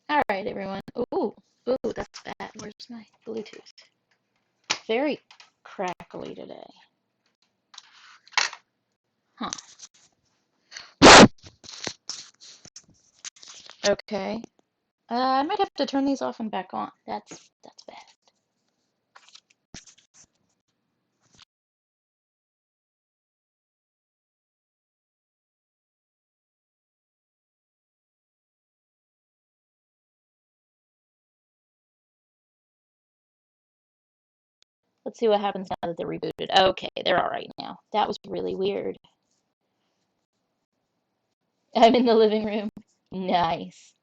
All right, everyone. Ooh, that's bad. Where's my Bluetooth? Very crackly today. Huh. Okay. I might have to turn these off and back on. That's bad. Let's see what happens now that they're rebooted. Okay, they're all right now. That was really weird. I'm in the living room. Nice.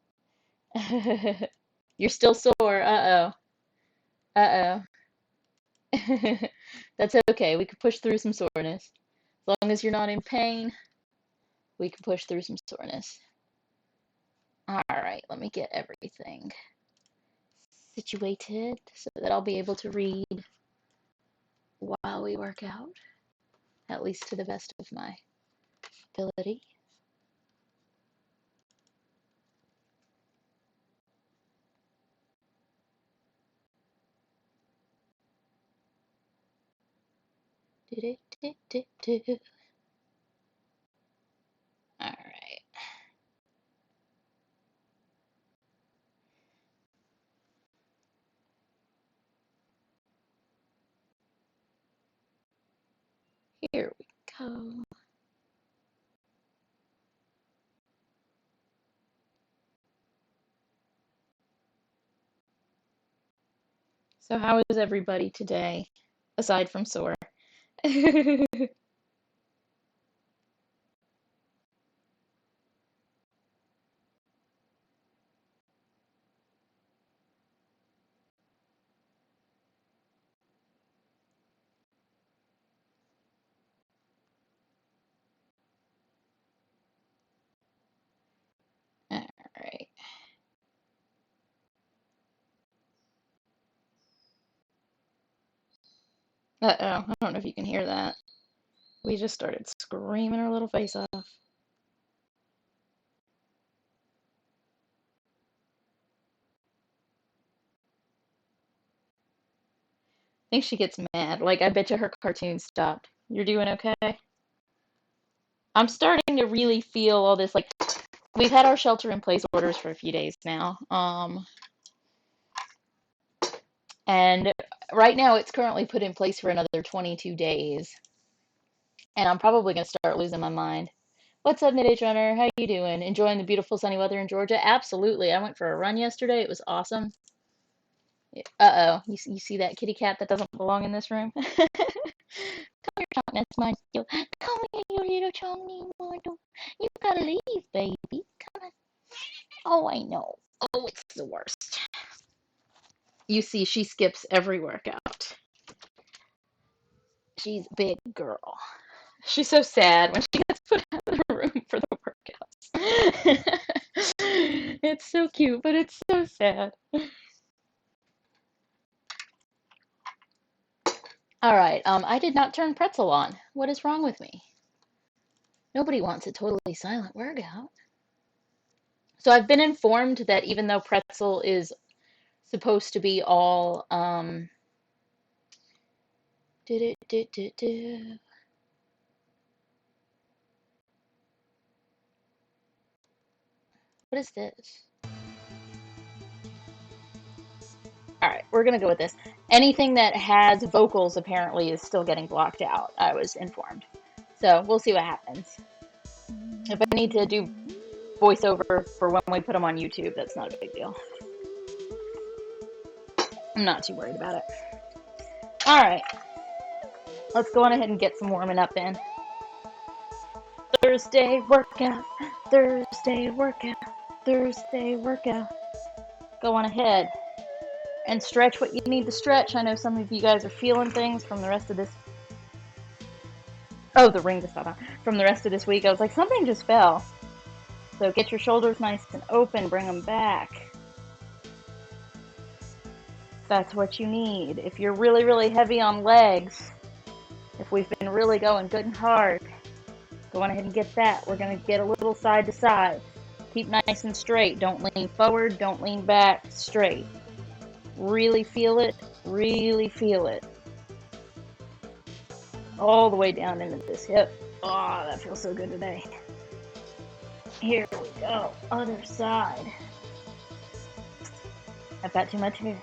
You're still sore. Uh-oh. Uh-oh. That's okay. We could push through some soreness. As long as you're not in pain, we can push through some soreness. All right, let me get everything situated so that I'll be able to read while we work out, at least to the best of my ability. Do, do, do, do, do. All right. Here we go. So how is everybody today, aside from sore? All right. Uh-oh, I don't know if you can hear that. We just started screaming our little face off. I think she gets mad. Like, I bet you her cartoon stopped. You're doing okay? I'm starting to really feel all this, like, we've had our shelter in place orders for a few days now. And right now it's currently put in place for another 22 days. And I'm probably going to start losing my mind. What's up, Mid-Age Runner? How you doing? Enjoying the beautiful sunny weather in Georgia? Absolutely. I went for a run yesterday. It was awesome. Uh-oh. You see that kitty cat that doesn't belong in this room? Come here, Chonk. That's mine. Come here, you little chonky mortal. You gotta leave, baby. Come on. Oh, I know. Oh, it's the worst. You see, she skips every workout. She's a big girl. She's so sad when she gets put out of the room for the workouts. It's so cute, but it's so sad. All right, I did not turn Pretzel on. What is wrong with me? Nobody wants a totally silent workout. So I've been informed that even though Pretzel is supposed to be all did it did. What is this? All right, we're gonna go with this. Anything that has vocals apparently is still getting blocked out. I was informed, so we'll see what happens. If I need to do voiceover for when we put them on YouTube, that's not a big deal. I'm not too worried about it. All right, let's go on ahead and get some warming up in. Thursday workout, Thursday workout, Thursday workout. Go on ahead and stretch what you need to stretch. I know some of you guys are feeling things from the rest of this. Oh, the ring just fell out. From the rest of this week, I was like, something just fell. So get your shoulders nice and open, bring them back. That's what you need. If you're really, really heavy on legs, if we've been really going good and hard, go on ahead and get that. We're going to get a little side to side. Keep nice and straight. Don't lean forward, don't lean back, straight. Really feel it, really feel it. All the way down into this hip. Oh, that feels so good today. Here we go, other side. I've got too much hair.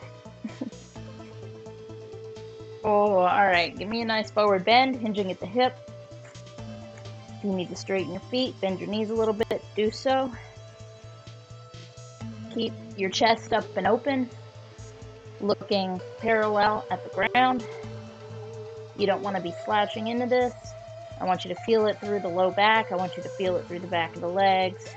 Oh, alright, give me a nice forward bend, hinging at the hip. If you need to straighten your feet, bend your knees a little bit, do so. Keep your chest up and open, looking parallel at the ground. You don't want to be slouching into this. I want you to feel it through the low back. I want you to feel it through the back of the legs.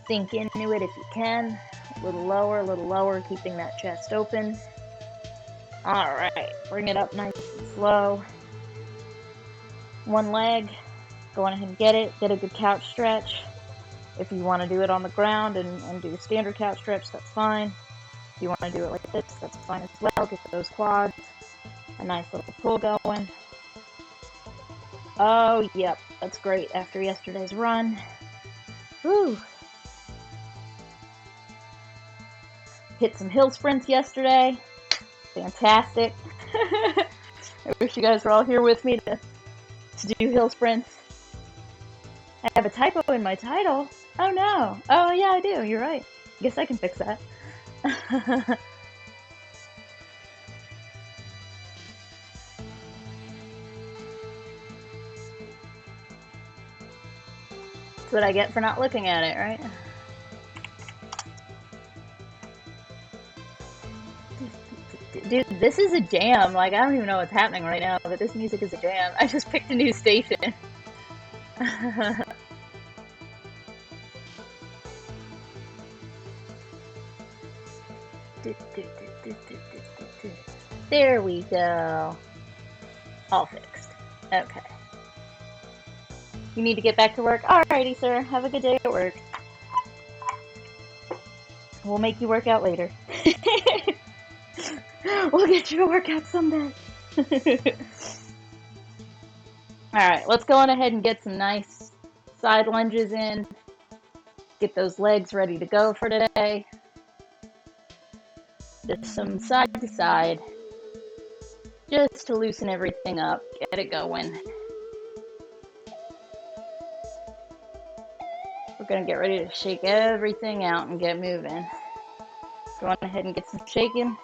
Sink into it if you can. A little lower, keeping that chest open. Alright, bring it up nice and slow. One leg, go on ahead and get it. Get a good couch stretch. If you want to do it on the ground and do a standard couch stretch, that's fine. If you want to do it like this, that's fine as well. Get those quads. A nice little pull going. Oh, yep, that's great after yesterday's run. Woo! Hit some hill sprints yesterday. Fantastic. I wish you guys were all here with me to do hill sprints. I have a typo in my title. Oh no. Oh yeah, I do. You're right. I guess I can fix that. That's what I get for not looking at it, right? Dude, this is a jam. Like, I don't even know what's happening right now, but this music is a jam. I just picked a new station. There we go. All fixed. Okay. You need to get back to work? Alrighty, sir. Have a good day at work. We'll make you work out later. We'll get you to work out someday. Alright, let's go on ahead and get some nice side lunges in. Get those legs ready to go for today. Just some side to side. Just to loosen everything up. Get it going. We're going to get ready to shake everything out and get moving. Go on ahead and get some shaking.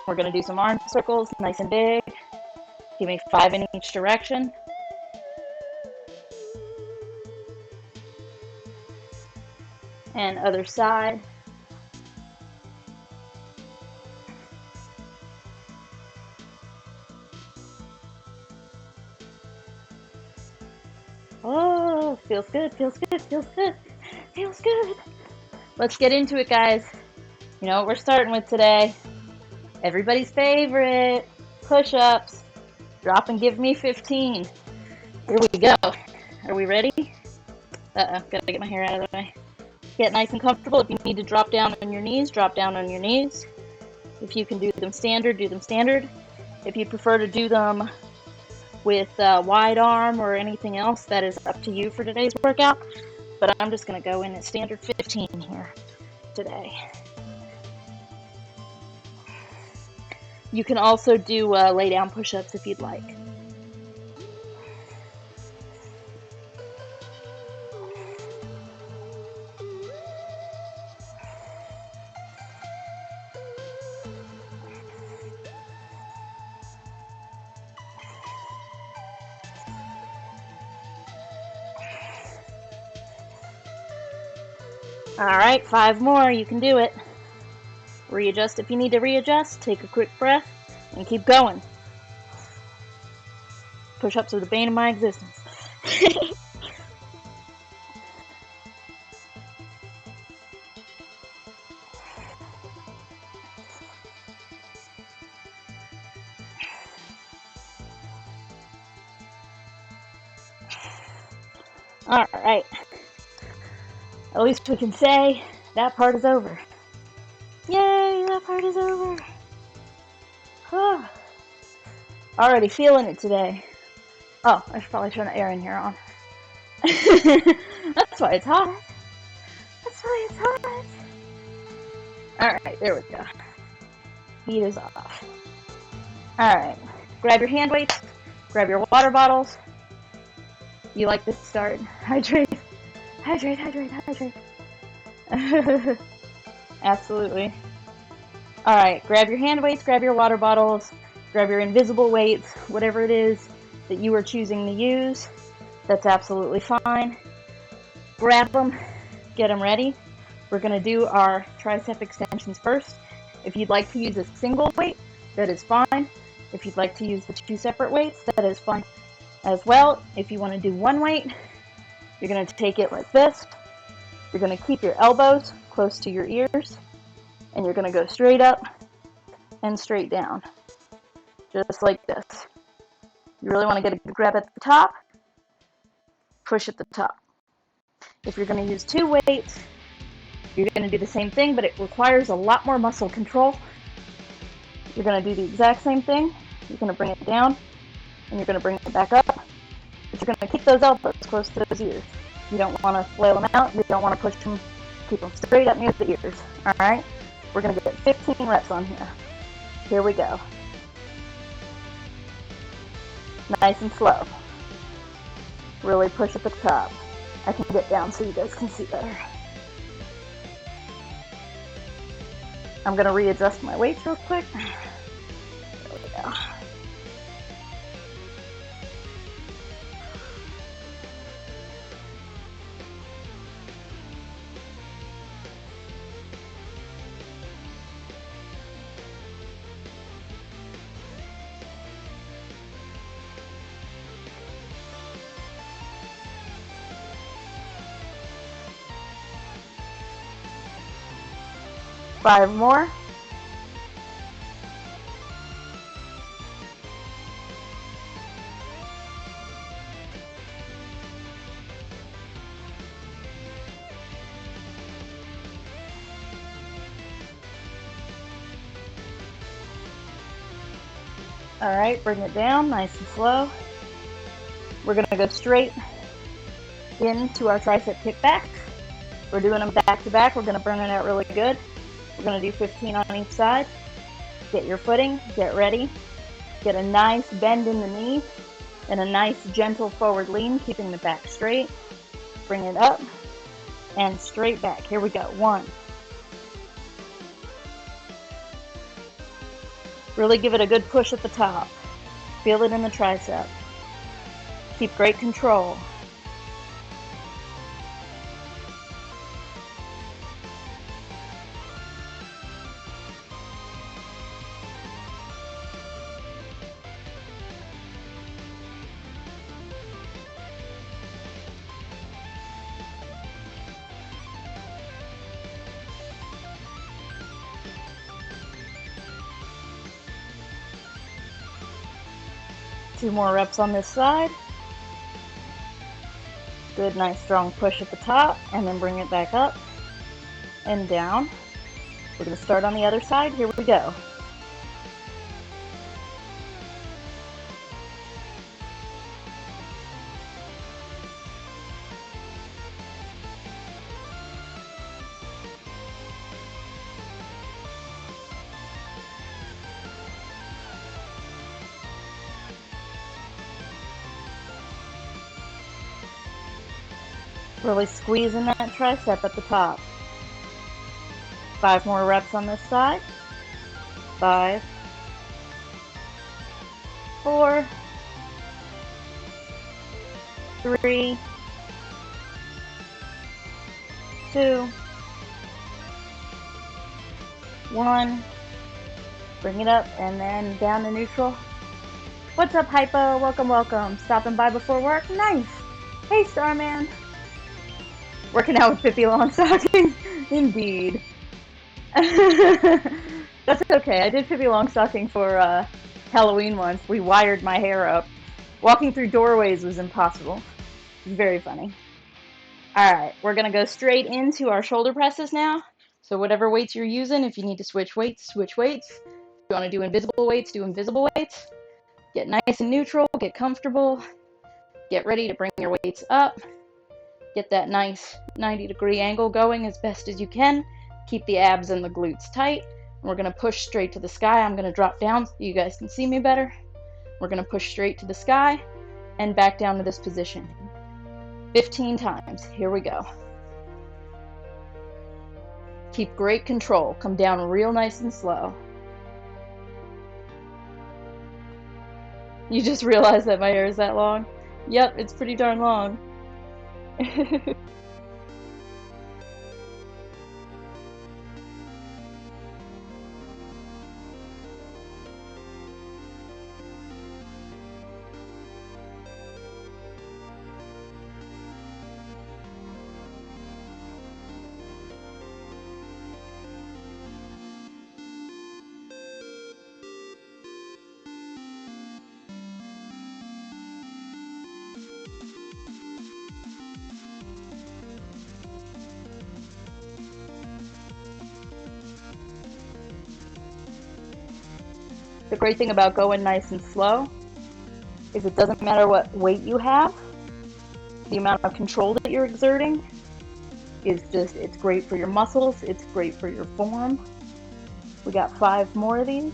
We're going to do some arm circles, nice and big. Give me 5 in each direction. And other side. Oh, feels good, feels good, feels good, feels good. Let's get into it, guys. You know what we're starting with today? Everybody's favorite, push-ups. Drop and give me 15. Here we go. Are we ready? Uh-oh, gotta get my hair out of the way. Get nice and comfortable. If you need to drop down on your knees, drop down on your knees. If you can do them standard, do them standard. If you prefer to do them with wide arm or anything else, that is up to you for today's workout. But I'm just going to go in at standard 15 here today. You can also do lay down push-ups if you'd like. Alright, 5 more, you can do it. Readjust if you need to readjust, take a quick breath, and keep going. Push-ups are the bane of my existence. Alright. At least we can say that part is over. Yay, that part is over. Oh. Already feeling it today. Oh, I should probably turn the air in here on. That's why it's hot. That's why it's hot. Alright, there we go. Heat is off. Alright, grab your hand weights, grab your water bottles. You like this start. Hydrate, hydrate, hydrate, hydrate. Absolutely. Alright, grab your hand weights, grab your water bottles, grab your invisible weights, whatever it is that you are choosing to use. That's absolutely fine. Grab them, get them ready. We're going to do our tricep extensions first. If you'd like to use a single weight, that is fine. If you'd like to use the 2 separate weights, that is fine as well. If you want to do 1 weight, you're going to take it like this. You're going to keep your elbows close to your ears, and you're going to go straight up and straight down, just like this. You really want to get a good grab at the top, push at the top. If you're going to use 2 weights, you're going to do the same thing, but it requires a lot more muscle control. You're going to do the exact same thing. You're going to bring it down, and you're going to bring it back up. But you're going to keep those elbows close to those ears. You don't want to flail them out. You don't want to push them. Keep them straight up near the ears. All right? We're going to get 15 reps on here. Here we go. Nice and slow. Really push at the top. I can get down so you guys can see better. I'm going to readjust my weights real quick. There we go. Five more. All right, bring it down nice and slow. We're going to go straight into our tricep kickbacks. We're doing them back to back. We're going to burn it out really good. We're going to do 15 on each side. Get your footing, get ready. Get a nice bend in the knee and a nice gentle forward lean, keeping the back straight. Bring it up and straight back. Here we go. 1. Really give it a good push at the top. Feel it in the tricep. Keep great control. Two more reps on this side. Good, nice, strong push at the top, and then bring it back up and down. We're going to start on the other side. Here we go. Really squeezing that tricep at the top. 5 more reps on this side. 5, 4, 3, 2, 1. Bring it up and then down to neutral. What's up, Hypo? Welcome, welcome. Stopping by before work? Nice. Hey, Starman. Working out with Pippi Longstocking? Indeed. That's okay. I did Pippi Longstocking for Halloween once. We wired my hair up. Walking through doorways was impossible. It was very funny. Alright, we're going to go straight into our shoulder presses now. So whatever weights you're using, if you need to switch weights, switch weights. If you want to do invisible weights, do invisible weights. Get nice and neutral, get comfortable. Get ready to bring your weights up Get that nice 90-degree angle going as best as you can. Keep the abs and the glutes tight. We're going to push straight to the sky. I'm going to drop down so you guys can see me better. We're going to push straight to the sky and back down to this position. 15 times. Here we go. Keep great control. Come down real nice and slow. You just realized that my hair is that long? Yep, it's pretty darn long. The great thing about going nice and slow is it doesn't matter what weight you have, the amount of control that you're exerting is just, it's great for your muscles, it's great for your form. We got 5 more of these.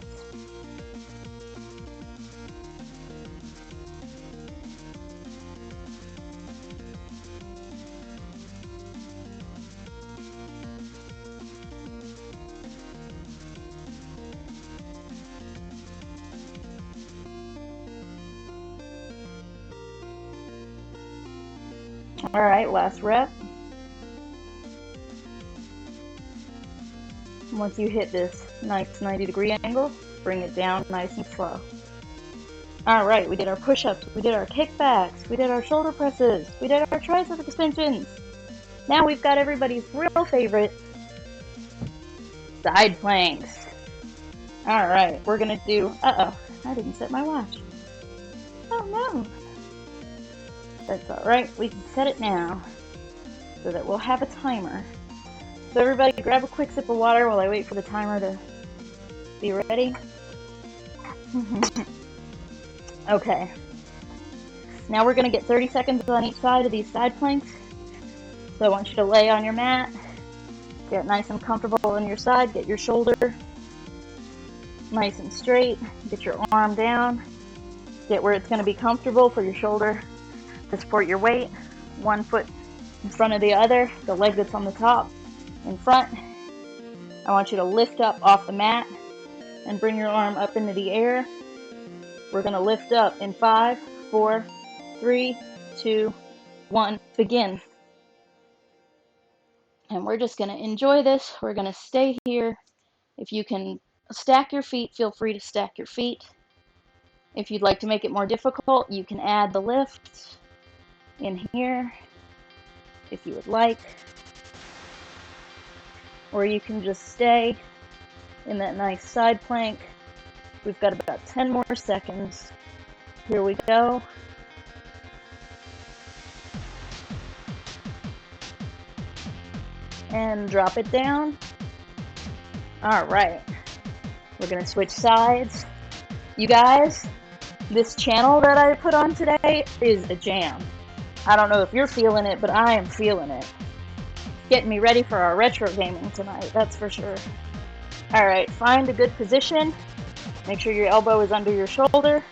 All right, last rep. Once you hit this nice 90-degree angle, bring it down nice and slow. All right, we did our push-ups, we did our kickbacks, we did our shoulder presses, we did our tricep extensions. Now we've got everybody's real favorite, side planks. All right, we're gonna do, I didn't set my watch. Oh no. That's all right, we can set it now so that we'll have a timer. So everybody grab a quick sip of water while I wait for the timer to be ready. Okay. Now we're gonna get 30 seconds on each side of these side planks. So I want you to lay on your mat, get nice and comfortable on your side, get your shoulder nice and straight, get your arm down, get where it's gonna be comfortable for your shoulder to support your weight. One foot in front of the other, the leg that's on the top in front. I want you to lift up off the mat and bring your arm up into the air. We're going to lift up in 5, 4, 3, 2, 1, begin. And we're just going to enjoy this. We're going to stay here. If you can stack your feet, feel free to stack your feet. If you'd like to make it more difficult, you can add the lift in here if you would like. Or you can just stay in that nice side plank. We've got about 10 more seconds. Here we go. And drop it down. All right. We're gonna switch sides. You guys, this channel that I put on today is a jam. I don't know if you're feeling it, but I am feeling it. Getting me ready for our retro gaming tonight, that's for sure. All right, find a good position. Make sure your elbow is under your shoulder.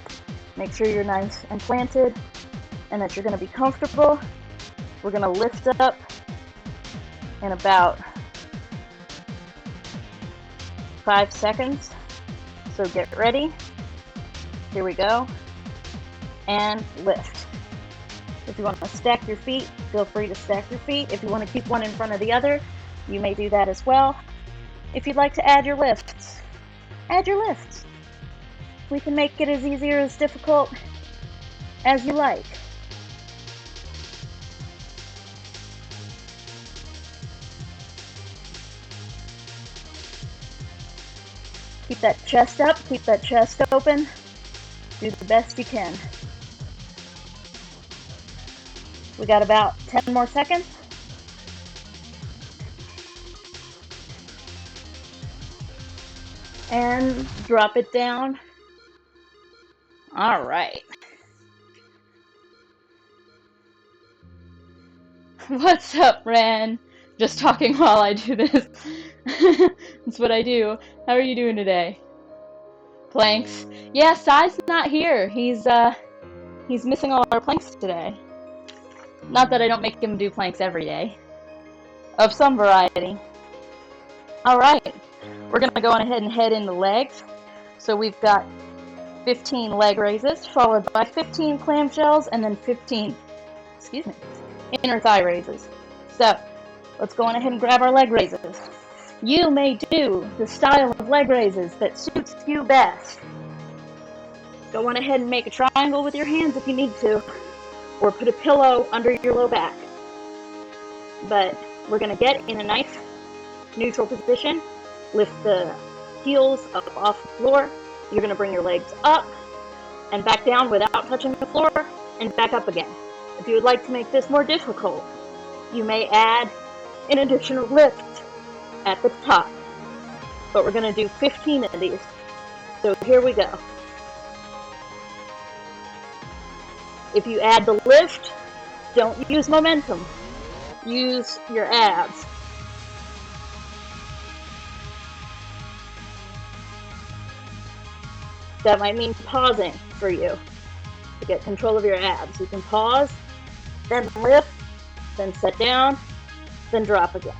Make sure you're nice and planted and that you're gonna be comfortable. We're gonna lift up in about 5 seconds. So get ready. Here we go. And lift. If you want to stack your feet, feel free to stack your feet. If you want to keep one in front of the other, you may do that as well. If you'd like to add your lifts, add your lifts. We can make it as easy or as difficult as you like. Keep that chest up, keep that chest open. Do the best you can. We got about 10 more seconds. And drop it down. All right. What's up, Ran? Just talking while I do this. That's what I do. How are you doing today? Planks. Yeah, Sai's not here. He's missing all our planks today. Not that I don't make him do planks every day. Of some variety. Alright. We're gonna go on ahead and head into legs. So we've got 15 leg raises, followed by 15 clamshells, and then 15, inner thigh raises. So, let's go on ahead and grab our leg raises. You may do the style of leg raises that suits you best. Go on ahead and make a triangle with your hands if you need to, or put a pillow under your low back. But we're going to get in a nice neutral position, lift the heels up off the floor. You're going to bring your legs up and back down without touching the floor, and back up again. If you would like to make this more difficult, you may add an additional lift at the top. But we're going to do 15 of these. So here we go. If you add the lift, don't use momentum. Use your abs. That might mean pausing for you to get control of your abs. You can pause, then lift, then set down, then drop again.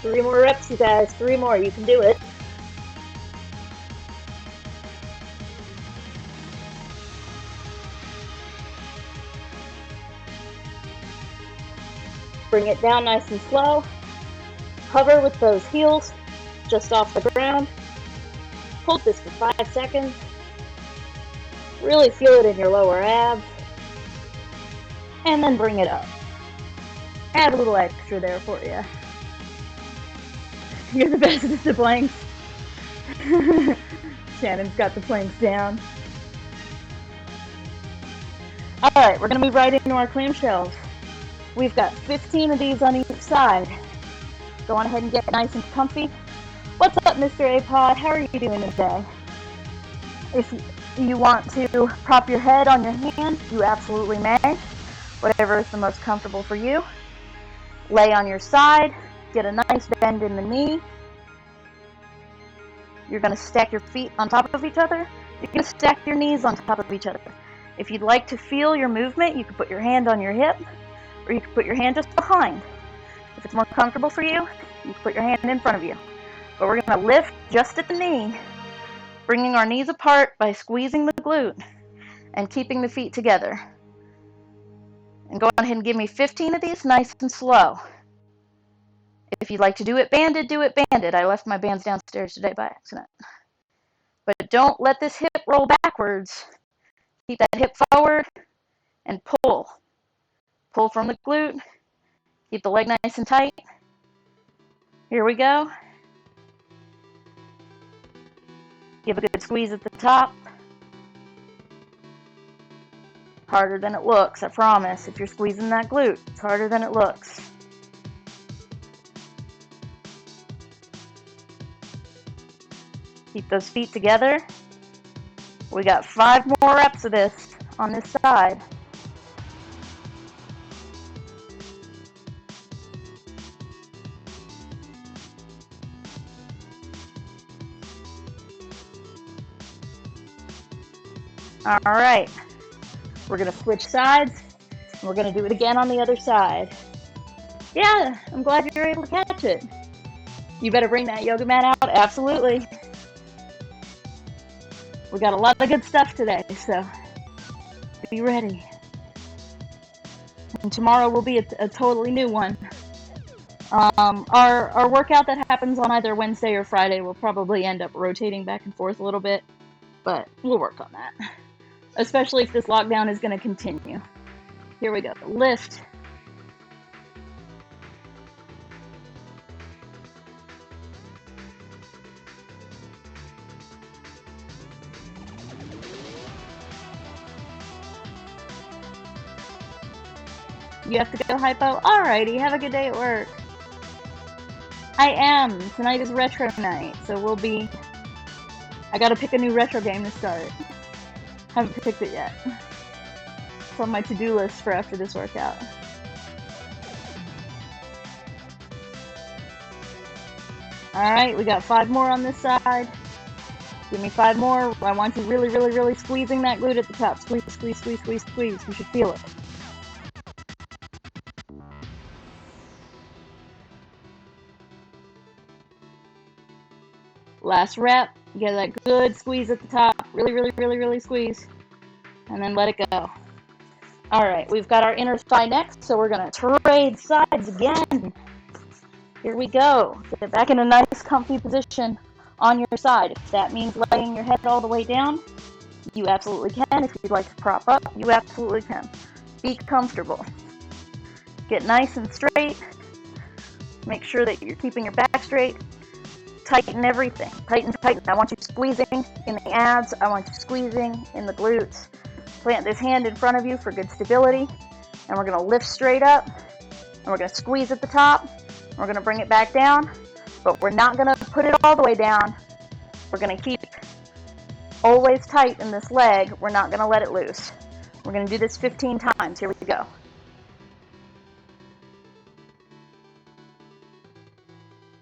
Three more reps, you guys. 3 more. You can do it. Bring it down nice and slow. Hover with those heels just off the ground. Hold this for 5 seconds. Really feel it in your lower abs. And then bring it up. Add a little extra there for you. You're the best at the planks. Shannon's got the planks down. Alright, we're going to move right into our clamshells. We've got 15 of these on each side. Go on ahead and get nice and comfy. What's up, Mr. A-Pod? How are you doing today? If you want to prop your head on your hand, you absolutely may. Whatever is the most comfortable for you. Lay on your side. Get a nice bend in the knee. You're going to stack your feet on top of each other. You're going to stack your knees on top of each other. If you'd like to feel your movement, you can put your hand on your hip, or you can put your hand just behind. If it's more comfortable for you, you can put your hand in front of you. But we're going to lift just at the knee, bringing our knees apart by squeezing the glute and keeping the feet together. And go ahead and give me 15 of these nice and slow. If you'd like to do it banded, do it banded. I left my bands downstairs today by accident. But don't let this hip roll backwards. Keep that hip forward and pull. Pull from the glute. Keep the leg nice and tight. Here we go. Give a good squeeze at the top. Harder than it looks, I promise. If you're squeezing that glute, it's harder than it looks. Keep those feet together. We got 5 more reps of this on this side. All right, we're gonna switch sides, and we're gonna do it again on the other side. Yeah, I'm glad you're able to catch it. You better bring that yoga mat out, absolutely. We got a lot of good stuff today, so be ready. And tomorrow will be a totally new one. Our workout that happens on either Wednesday or Friday will probably end up rotating back and forth a little bit, but we'll work on that. Especially if this lockdown is going to continue. Here we go. Lift. You have to go hypo? Alrighty, have a good day at work. I am. Tonight is retro night, so we'll be... I gotta pick a new retro game to start. Haven't picked it yet. It's on my to-do list for after this workout. Alright, we got 5 more on this side. Give me 5 more. I want you really, really, really squeezing that glute at the top. Squeeze, squeeze, squeeze, squeeze, squeeze. You should feel it. Last rep. Get that good squeeze at the top. Really, really, really, really squeeze. And then let it go. Alright, we've got our inner thigh next, so we're going to trade sides again. Here we go. Get back in a nice comfy position on your side. If that means laying your head all the way down, you absolutely can. If you'd like to prop up, you absolutely can. Be comfortable. Get nice and straight. Make sure that you're keeping your back straight. Tighten everything. Tighten, tighten. I want you squeezing in the abs. I want you squeezing in the glutes. Plant this hand in front of you for good stability. And we're going to lift straight up. And we're going to squeeze at the top. And we're going to bring it back down. But we're not going to put it all the way down. We're going to keep always tight in this leg. We're not going to let it loose. We're going to do this 15 times. Here we go.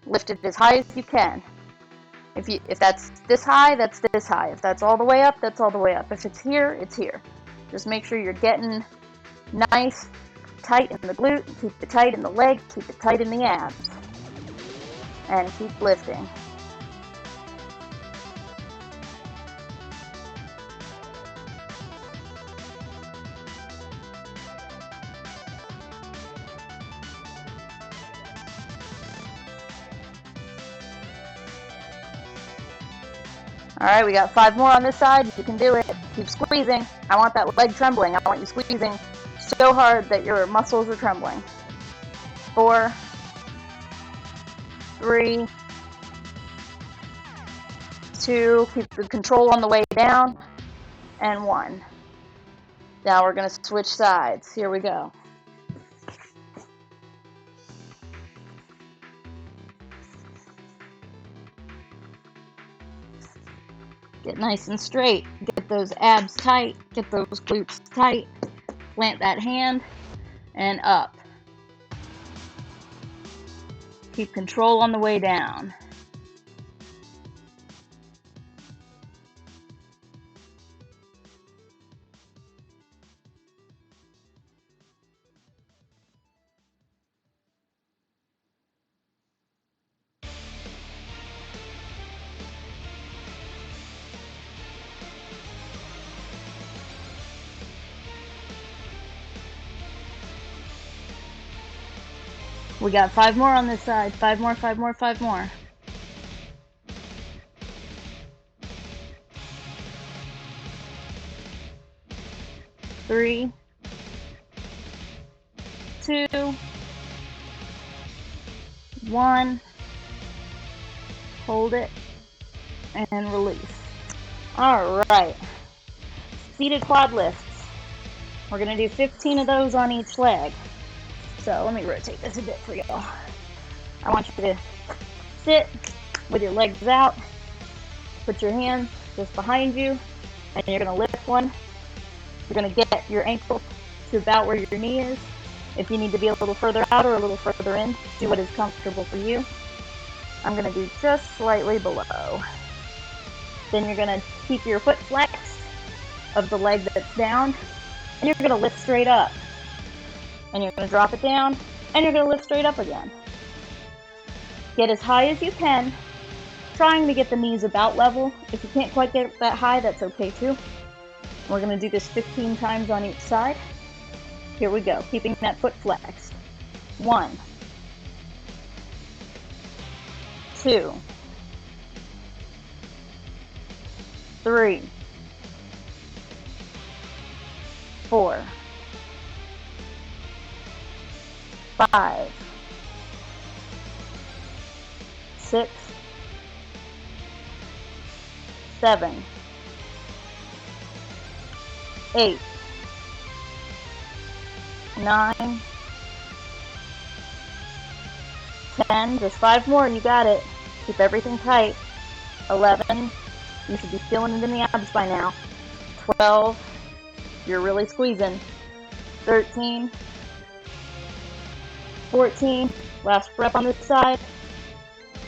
Lift it as high as you can. If that's this high, that's this high. If that's all the way up, that's all the way up. If it's here, it's here. Just make sure you're getting nice, tight in the glute. Keep it tight in the leg. Keep it tight in the abs. And keep lifting. Alright, we got 5 more on this side. You can do it. Keep squeezing. I want that leg trembling. I want you squeezing so hard that your muscles are trembling. 4, 3, 2, keep the control on the way down, and 1. Now we're going to switch sides. Here we go. Get nice and straight. Get those abs tight. Get those glutes tight. Plant that hand and up. Keep control on the way down. We got 5 more on this side. 5 more, 5 more, 5 more. Three, 2, 1. Hold it and release. All right. Seated quad lifts. We're going to do 15 of those on each leg. So let me rotate this a bit for y'all. I want you to sit with your legs out. Put your hands just behind you, and you're going to lift one. You're going to get your ankle to about where your knee is. If you need to be a little further out or a little further in, do what is comfortable for you. I'm going to do just slightly below. Then you're going to keep your foot flexed of the leg that's down, and you're going to lift straight up. And you're going to drop it down, and you're going to lift straight up again. Get as high as you can, trying to get the knees about level. If you can't quite get that high, that's okay too. We're going to do this 15 times on each side. Here we go, keeping that foot flexed. 1, 2, 3, 4, 5, 6, 7, 8, 9, 10, just 5 more, you got it. Keep everything tight. 11, you should be feeling it in the abs by now. 12, you're really squeezing. 13, 14, last rep on this side.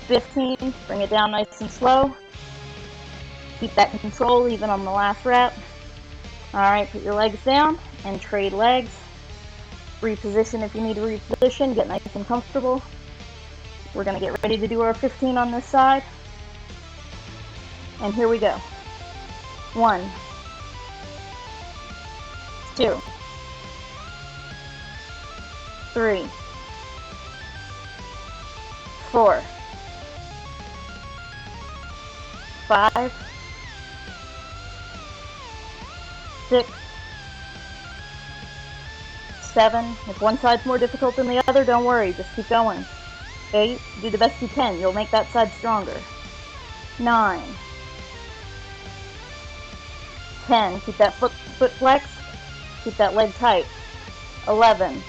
15, bring it down nice and slow. Keep that control even on the last rep. Alright, put your legs down and trade legs. Reposition if you need to reposition, get nice and comfortable. We're going to get ready to do our 15 on this side. And here we go. 1, 2, 3, 4, 5, 6, 7. If one side's more difficult than the other, don't worry, just keep going. 8, do the best you can. You'll make that side stronger. 9, 10, keep that foot flexed. Keep that leg tight. 11,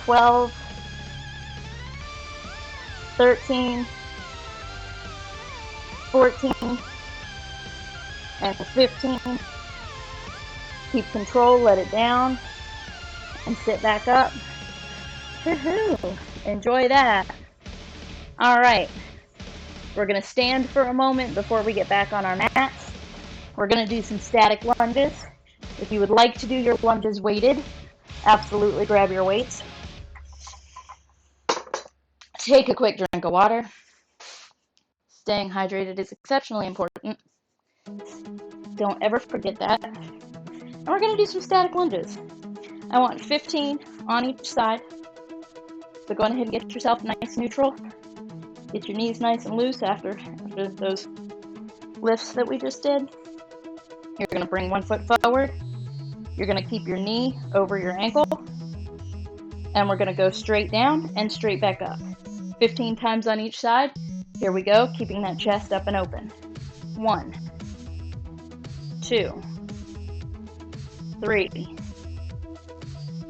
12, 13, 14, and 15. Keep control, let it down, and sit back up. Woohoo! Enjoy that. All right, we're gonna stand for a moment before we get back on our mats. We're gonna do some static lunges. If you would like to do your lunges weighted, absolutely grab your weights. Take a quick drink of water. Staying hydrated is exceptionally important. Don't ever forget that. And we're going to do some static lunges. I want 15 on each side. So go ahead and get yourself nice neutral. Get your knees nice and loose after those lifts that we just did. You're going to bring one foot forward. You're going to keep your knee over your ankle. And we're going to go straight down and straight back up. 15 times on each side. Here we go, keeping that chest up and open. 1, 2, 3,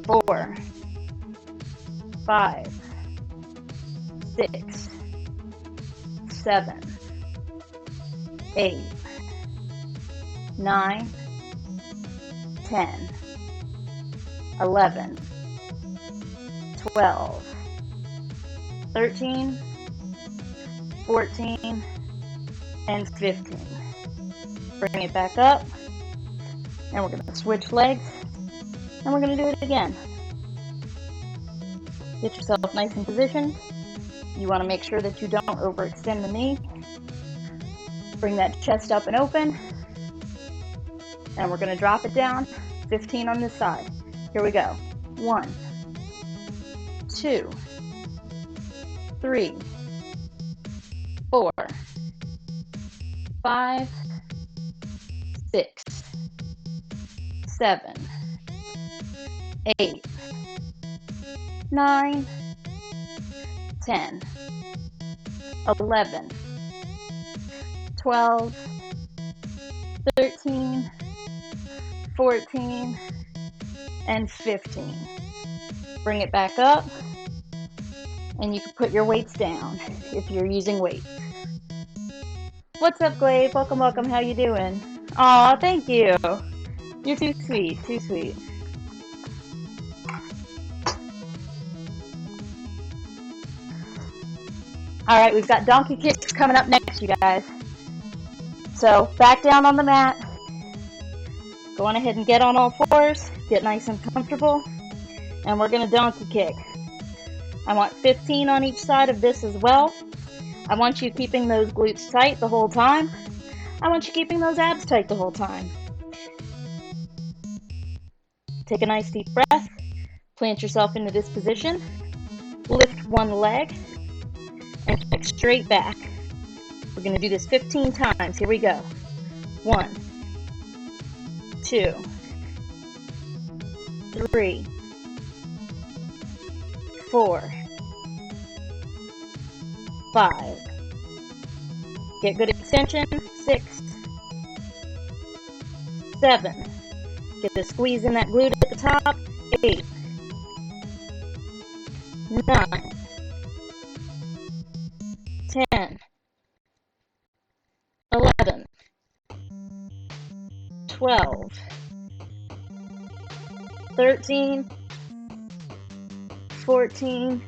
4, 5, 6, 7, 8, 9, 10, 11, 12, 13, 14, and 15. Bring it back up, and we're going to switch legs, and we're going to do it again. Get yourself nice and positioned. You want to make sure that you don't overextend the knee. Bring that chest up and open, and we're going to drop it down. 15 on this side. Here we go. 1, 2, 3, 4, 5, 6, 7, 8, 9, 10, 11, 12, 13, 14, and 15. Bring it back up, and you can put your weights down if you're using weights. What's up, Glade? Welcome, welcome. How you doing? Aw, thank you. You're too sweet, too sweet. All right, we've got donkey kicks coming up next, you guys. So back down on the mat. Go on ahead and get on all fours. Get nice and comfortable. And we're going to donkey kick. I want 15 on each side of this as well. I want you keeping those glutes tight the whole time. I want you keeping those abs tight the whole time. Take a nice deep breath. Plant yourself into this position. Lift one leg and kick straight back. We're going to do this 15 times. Here we go. 1, 2, 3, 4, 5. Get good extension. 6, 7. Get the squeeze in that glute at the top. 8, 9, 10, 11, 12, 13, 14,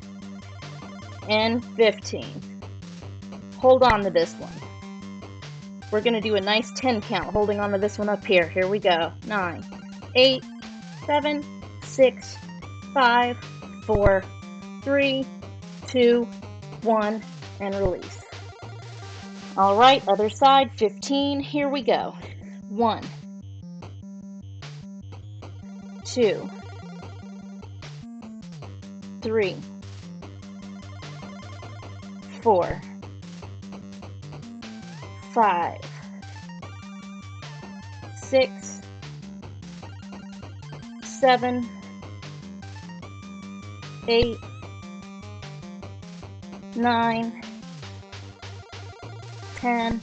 and 15. Hold on to this one. We're going to do a nice 10 count, holding on to this one up here. Here we go. 9, 8, 7, 6, 5, 4, 3, 2, 1, and release. All right, other side, 15. Here we go. 1, 2, 3, 4, 5, 6, 7, 8, 9, 10,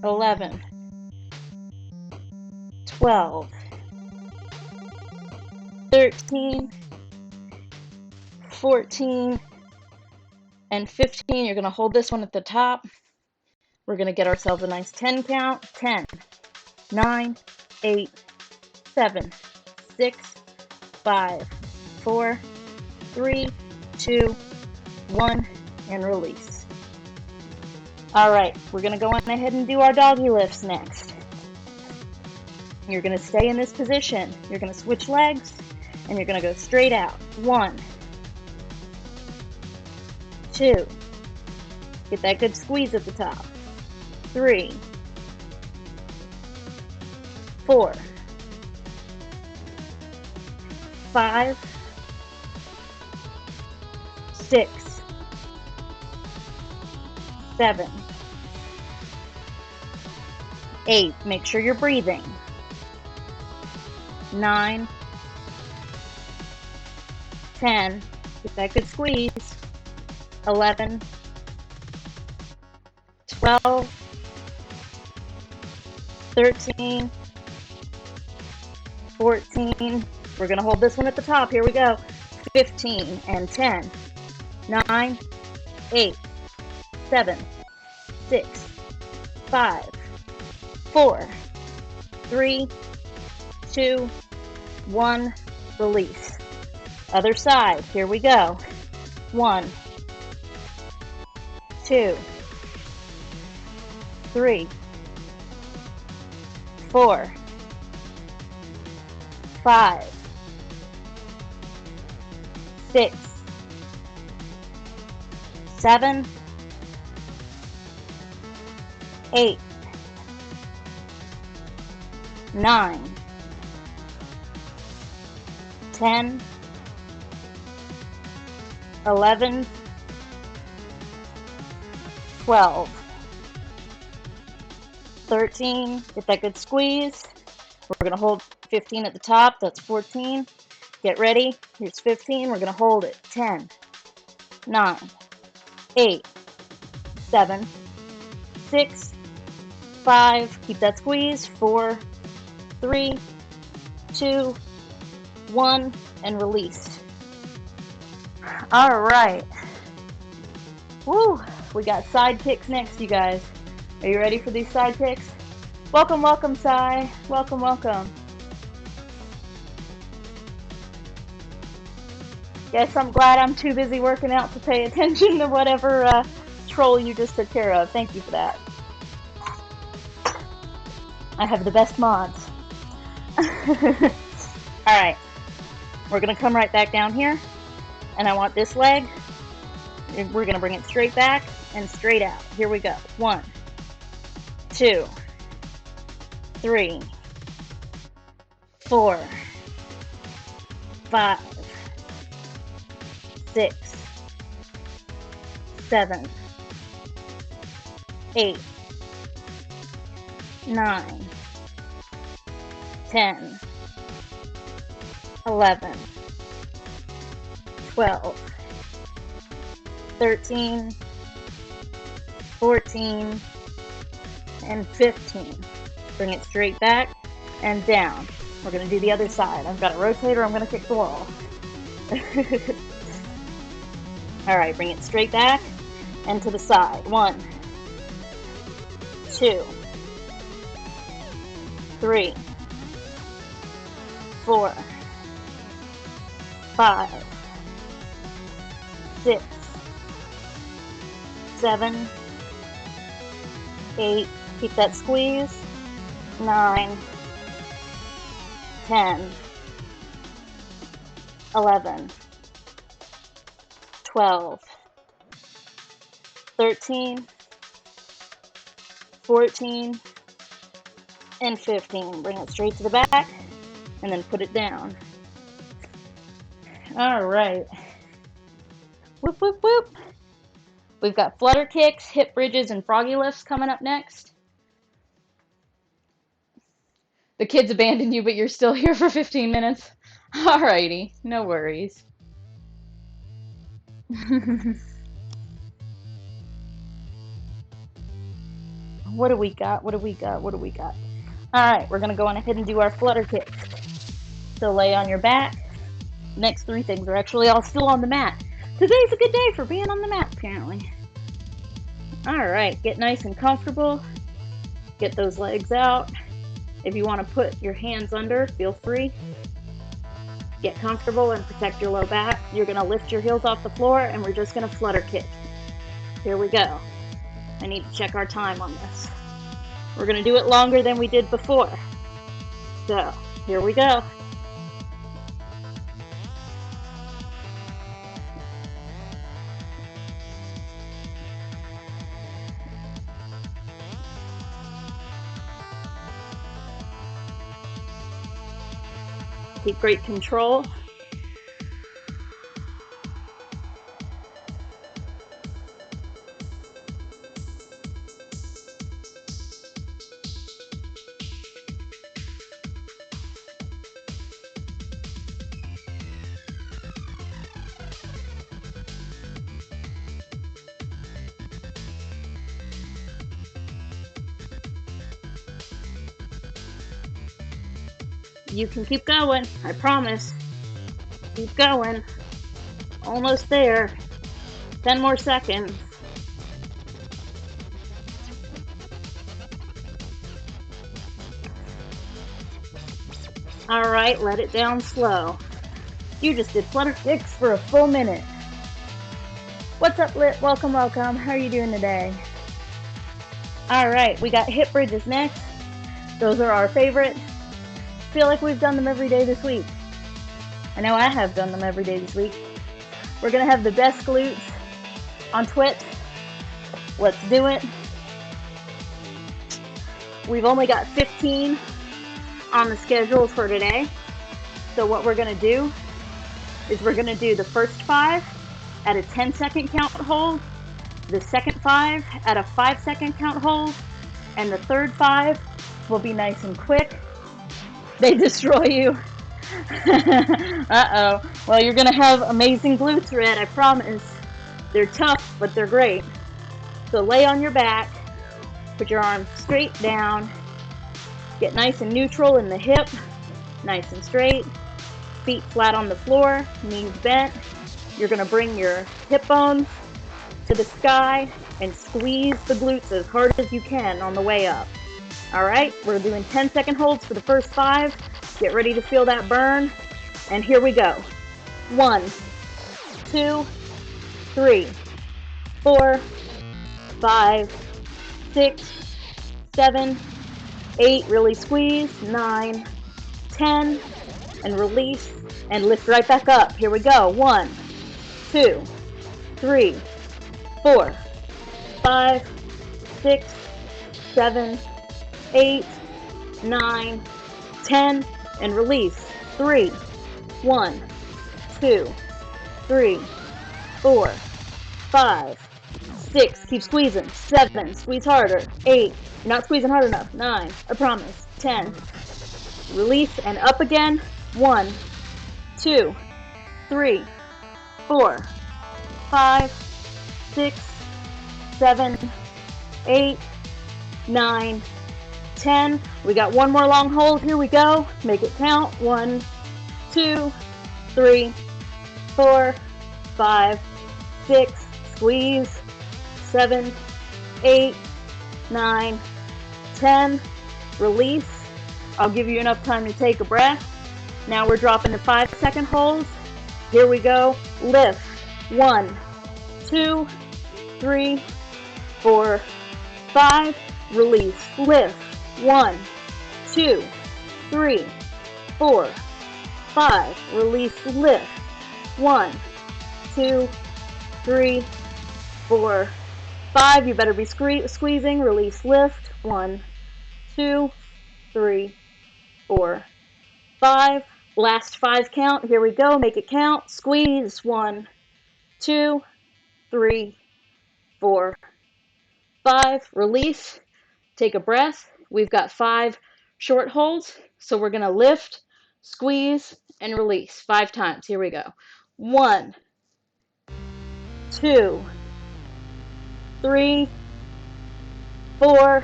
11, 12, 13, 14, and 15. You're going to hold this one at the top. We're going to get ourselves a nice 10 count. 10, 9, 8, 7, 6, 5, 4, 3, 2, 1, and release. All right, we're going to go on ahead and do our doggy lifts next. You're going to stay in this position. You're going to switch legs, and you're going to go straight out. 1, 2, get that good squeeze at the top. 3, 4, 5, 6, 7, 8, make sure you're breathing. 9, 10, get that good squeeze. 11, 12, 13, 14, we're going to hold this one at the top, here we go, 15, and 10, 9, 8, 7, 6, 5, 4, 3, 2, 1, release. Other side, here we go. 1, 2, 3, 4, 5, 6, 7, 8, 9, 10, 11, 12, 13, get that good squeeze. We're going to hold 15 at the top, that's 14. Get ready, here's 15, we're going to hold it. 10, 9, 8, 7, 6, 5, keep that squeeze. 4, 3, 2, 1, and release. All right. Woo! We got side kicks next, you guys. Are you ready for these side kicks? Welcome, welcome, Sai. Welcome, welcome. Yes, I'm glad I'm too busy working out to pay attention to whatever troll you just took care of. Thank you for that. I have the best mods. Alright, we're going to come right back down here, and I want this leg, we're going to bring it straight back and straight out. Here we go. 1, 2, 3, 4, 5, 6, 7, 8, 9, 10, 11, 12, 13, 14, and 15. Bring it straight back and down. We're going to do the other side. I've got a rotator, I'm going to kick the wall. All right, bring it straight back and to the side. 1, 2, 3, 4, 5, 6, 7, 8. Keep that squeeze. 9, 10, 11, 12, 13, 14, and 15. Bring it straight to the back and then put it down. All right. Whoop, whoop, whoop. We've got flutter kicks, hip bridges, and froggy lifts coming up next. The kids abandoned you, but you're still here for 15 minutes. Alrighty, no worries. What do we got? What do we got? What do we got? All right, we're going to go on ahead and do our flutter kicks. So lay on your back. Next 3 things are actually all still on the mat. Today's a good day for being on the mat, apparently. All right, get nice and comfortable. Get those legs out. If you want to put your hands under, feel free. Get comfortable and protect your low back. You're going to lift your heels off the floor and we're just going to flutter kick. Here we go. I need to check our time on this. We're going to do it longer than we did before. So, here we go. Keep great control. You can keep going, I promise. Keep going. Almost there. 10 more seconds. All right, let it down slow. You just did flutter kicks for a full minute. What's up, Lit? Welcome, welcome. How are you doing today? All right, we got hip bridges next. Those are our favorite. Feel like we've done them every day this week. I know I have done them every day this week. We're gonna have the best glutes on Twitch. Let's do it. We've only got 15 on the schedule for today. So what we're gonna do is we're gonna do the first 5 at a 10-second count hold, the second 5 at a 5-second count hold, and the third 5 will be nice and quick. They destroy you. Uh-oh. Well, you're going to have amazing glutes, Red, I promise. They're tough, but they're great. So lay on your back. Put your arms straight down. Get nice and neutral in the hip. Nice and straight. Feet flat on the floor. Knees bent. You're going to bring your hip bones to the sky and squeeze the glutes as hard as you can on the way up. All right, we're doing 10-second holds for the first 5. Get ready to feel that burn. And here we go. 1, 2, 3, 4, 5, 6, 7, 8. Really squeeze. 9, 10. And release. And lift right back up. Here we go. 1, 2, 3, 4, 5, 6, 7, 8, 9, 10, and release. 3, 1, 2, 3, 4, 5, 6. Keep squeezing. 7. Squeeze harder. 8. You're not squeezing hard enough. 9. I promise. 10. Release and up again. 1, 2, 3, 4, 5, 6, 7, 8, 9, 10. We got one more long hold. Here we go. Make it count. 1, 2, 3, 4, 5, 6, squeeze, 7, 8, 9, 10, release. I'll give you enough time to take a breath. Now we're dropping the 5-second holds. Here we go. Lift. 1, 2, 3, 4, 5. Release. Lift. 1, 2, 3, 4, 5. Release. Lift. 1, 2, 3, 4, 5. You better be squeezing. Release. Lift. 1, 2, 3, 4, 5. Last 5 count. Here we go. Make it count. Squeeze. 1, 2, 3, 4, 5. Release. Take a breath. We've got 5 short holds. So we're going to lift, squeeze, and release 5 times. Here we go. 1, 2, 3, 4,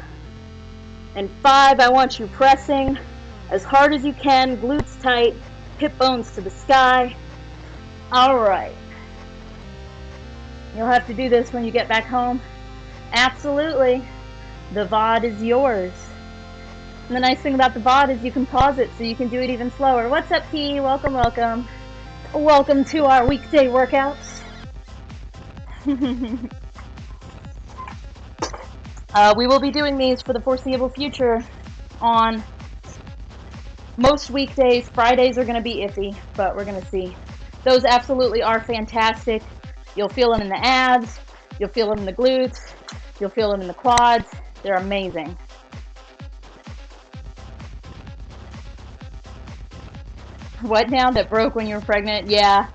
and 5. I want you pressing as hard as you can, glutes tight, hip bones to the sky. All right. You'll have to do this when you get back home. Absolutely. The VOD is yours. And the nice thing about the VOD is you can pause it so you can do it even slower. What's up, P? Welcome, welcome. Welcome to our weekday workouts. We will be doing these for the foreseeable future on most weekdays. Fridays are going to be iffy, but we're going to see. Those absolutely are fantastic. You'll feel them in the abs. You'll feel them in the glutes. You'll feel them in the quads. They're amazing. What now? That broke when you were pregnant? Yeah.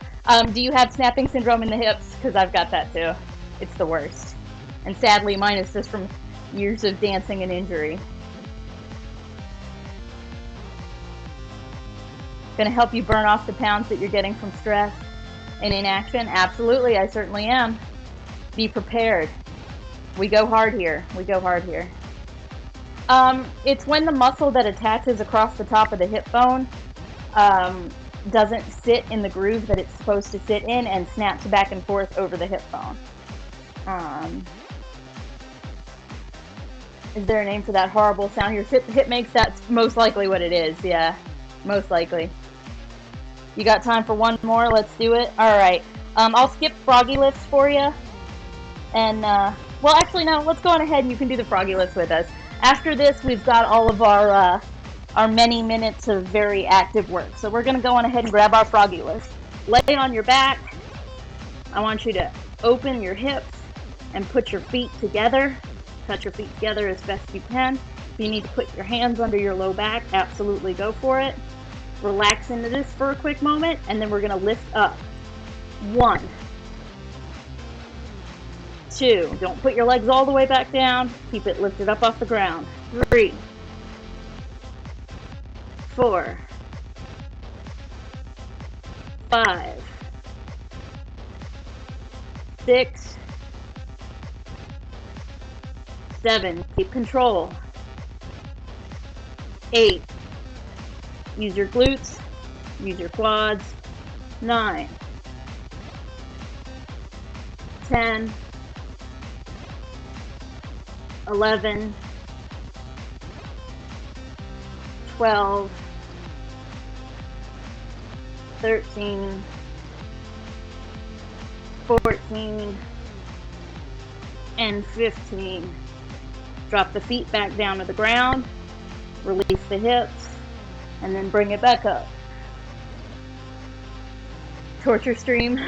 Do you have snapping syndrome in the hips? Because I've got that too. It's the worst. And sadly, mine is just from years of dancing and injury. Gonna help you burn off the pounds that you're getting from stress and inaction? Absolutely, I certainly am. Be prepared. We go hard here. We go hard here. It's when the muscle that attaches across the top of the hip bone doesn't sit in the groove that it's supposed to sit in and snaps back and forth over the hip bone. Is there a name for that horrible sound? Your hip makes, that's most likely what it is. Yeah, most likely. You got time for one more? Let's do it. All right. I'll skip froggy lifts for you. And, well, actually, no. Let's go on ahead and you can do the froggy lifts with us. After this, we've got all of our many minutes of very active work. So we're going to go on ahead and grab our froggy lift. Lay on your back. I want you to open your hips and put your feet together. Touch your feet together as best you can. If you need to put your hands under your low back, absolutely go for it. Relax into this for a quick moment, and then we're going to lift up. 1, 2. Don't put your legs all the way back down. Keep it lifted up off the ground. 3, 4, 5, 6, 7. Keep control. 8. Use your glutes. Use your quads. 9, 10, 11, 12, 13, 14, and 15. Drop the feet back down to the ground, release the hips, and then bring it back up. Torture stream.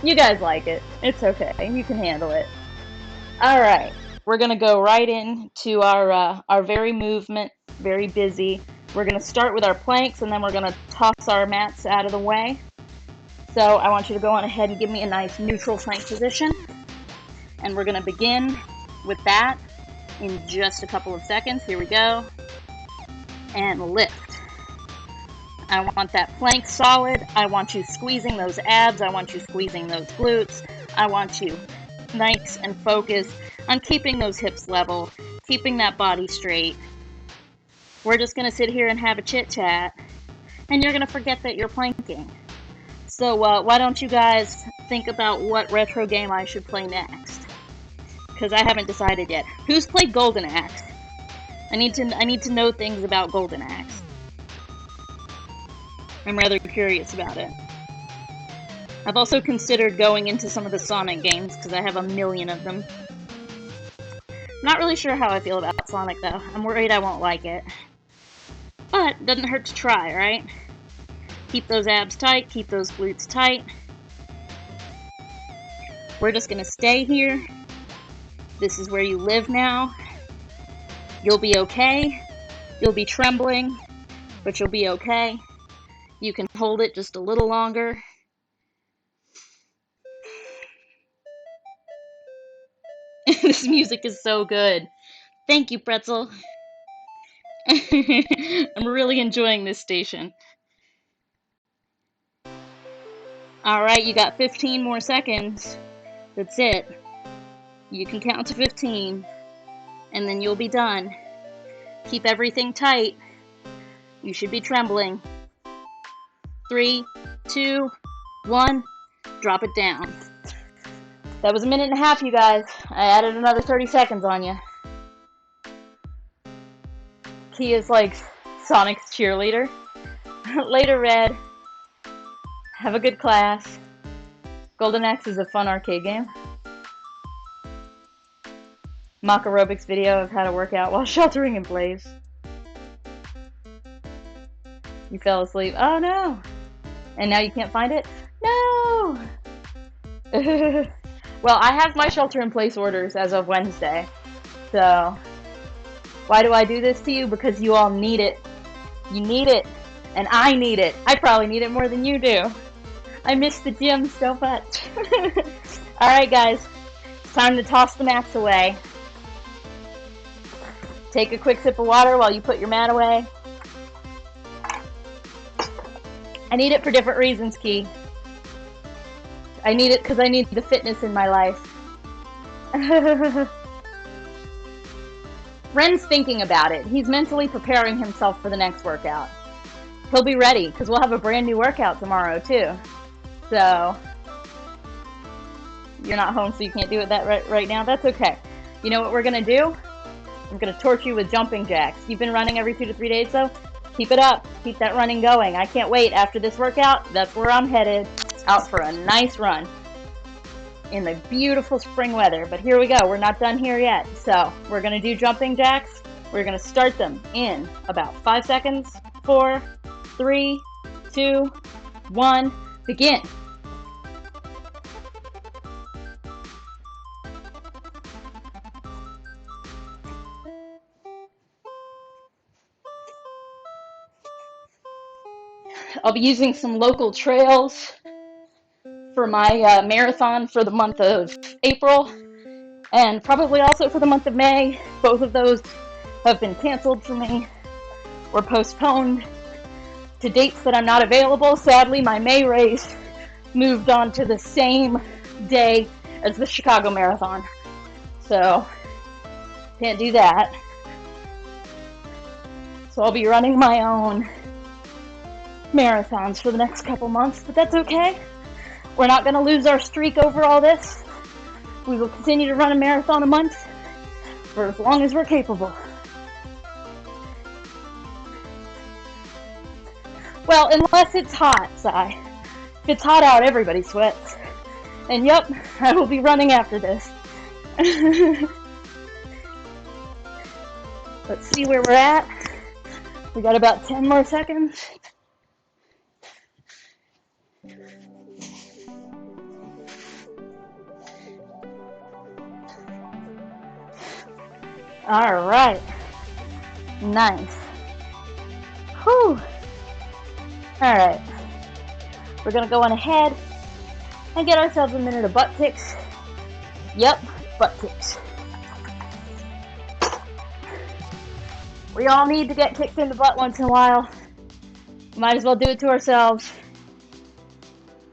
You guys like it. It's okay. You can handle it. All right. We're going to go right into our very movement, very busy. We're going to start with our planks, and then we're going to toss our mats out of the way. So I want you to go on ahead and give me a nice neutral plank position. And we're going to begin with that in just a couple of seconds. Here we go. And lift. I want that plank solid. I want you squeezing those abs. I want you squeezing those glutes. I want you nice and focused on keeping those hips level, keeping that body straight. We're just going to sit here and have a chit chat. and you're going to forget that you're planking. So why don't you guys think about what retro game I should play next? Because I haven't decided yet. Who's played Golden Axe? I need to know things about Golden Axe. I'm rather curious about it. I've also considered going into some of the Sonic games because I have a million of them. Not really sure how I feel about Sonic though. I'm worried I won't like it. But doesn't hurt to try, right? Keep those abs tight, keep those glutes tight. We're just gonna stay here. This is where you live now. You'll be okay. You'll be trembling, but you'll be okay. You can hold it just a little longer. This music is so good. Thank you, Pretzel. I'm really enjoying this station. Alright, you got 15 more seconds. That's it. You can count to 15, and then you'll be done. Keep everything tight. You should be trembling. 3, 2, 1, drop it down. That was a minute and a half, you guys. I added another 30 seconds on you. Kia's like Sonic's cheerleader. Later, Red. Have a good class. Golden Axe is a fun arcade game. Mock aerobics video of how to work out while sheltering in place. You fell asleep. Oh no! And now you can't find it? No! Well, I have my shelter-in-place orders as of Wednesday, so why do I do this to you? Because you all need it. You need it, and I need it. I probably need it more than you do. I miss the gym so much. Alright guys, it's time to toss the mats away. Take a quick sip of water while you put your mat away. I need it for different reasons, Key. I need it because I need the fitness in my life. Ren's thinking about it. He's mentally preparing himself for the next workout. He'll be ready because we'll have a brand new workout tomorrow too. So you're not home, so you can't do it right now. That's okay. You know what we're gonna do? I'm gonna torture you with jumping jacks. You've been running every 2 to 3 days though? Keep it up. Keep that running going. I can't wait. After this workout, that's where I'm headed. Out for a nice run in the beautiful spring weather. But here we go. We're not done here yet. So we're going to do jumping jacks. We're going to start them in about 5 seconds. 4, 3, 2, 1, begin. I'll be using some local trails for my marathon for the month of April, and probably also for the month of May. Both of those have been canceled for me or postponed to dates that I'm not available. Sadly, my May race moved on to the same day as the Chicago Marathon, so can't do that. So I'll be running my own marathons for the next couple months, but that's okay. We're not going to lose our streak over all this. We will continue to run a marathon a month for as long as we're capable. Well, unless it's hot, Si. If it's hot out, everybody sweats. And yep, I will be running after this. Let's see where we're at. We got about 10 more seconds. All right. Nice. Whew. All right. We're going to go on ahead and get ourselves a minute of butt kicks. Yep, butt kicks. We all need to get kicked in the butt once in a while. Might as well do it to ourselves.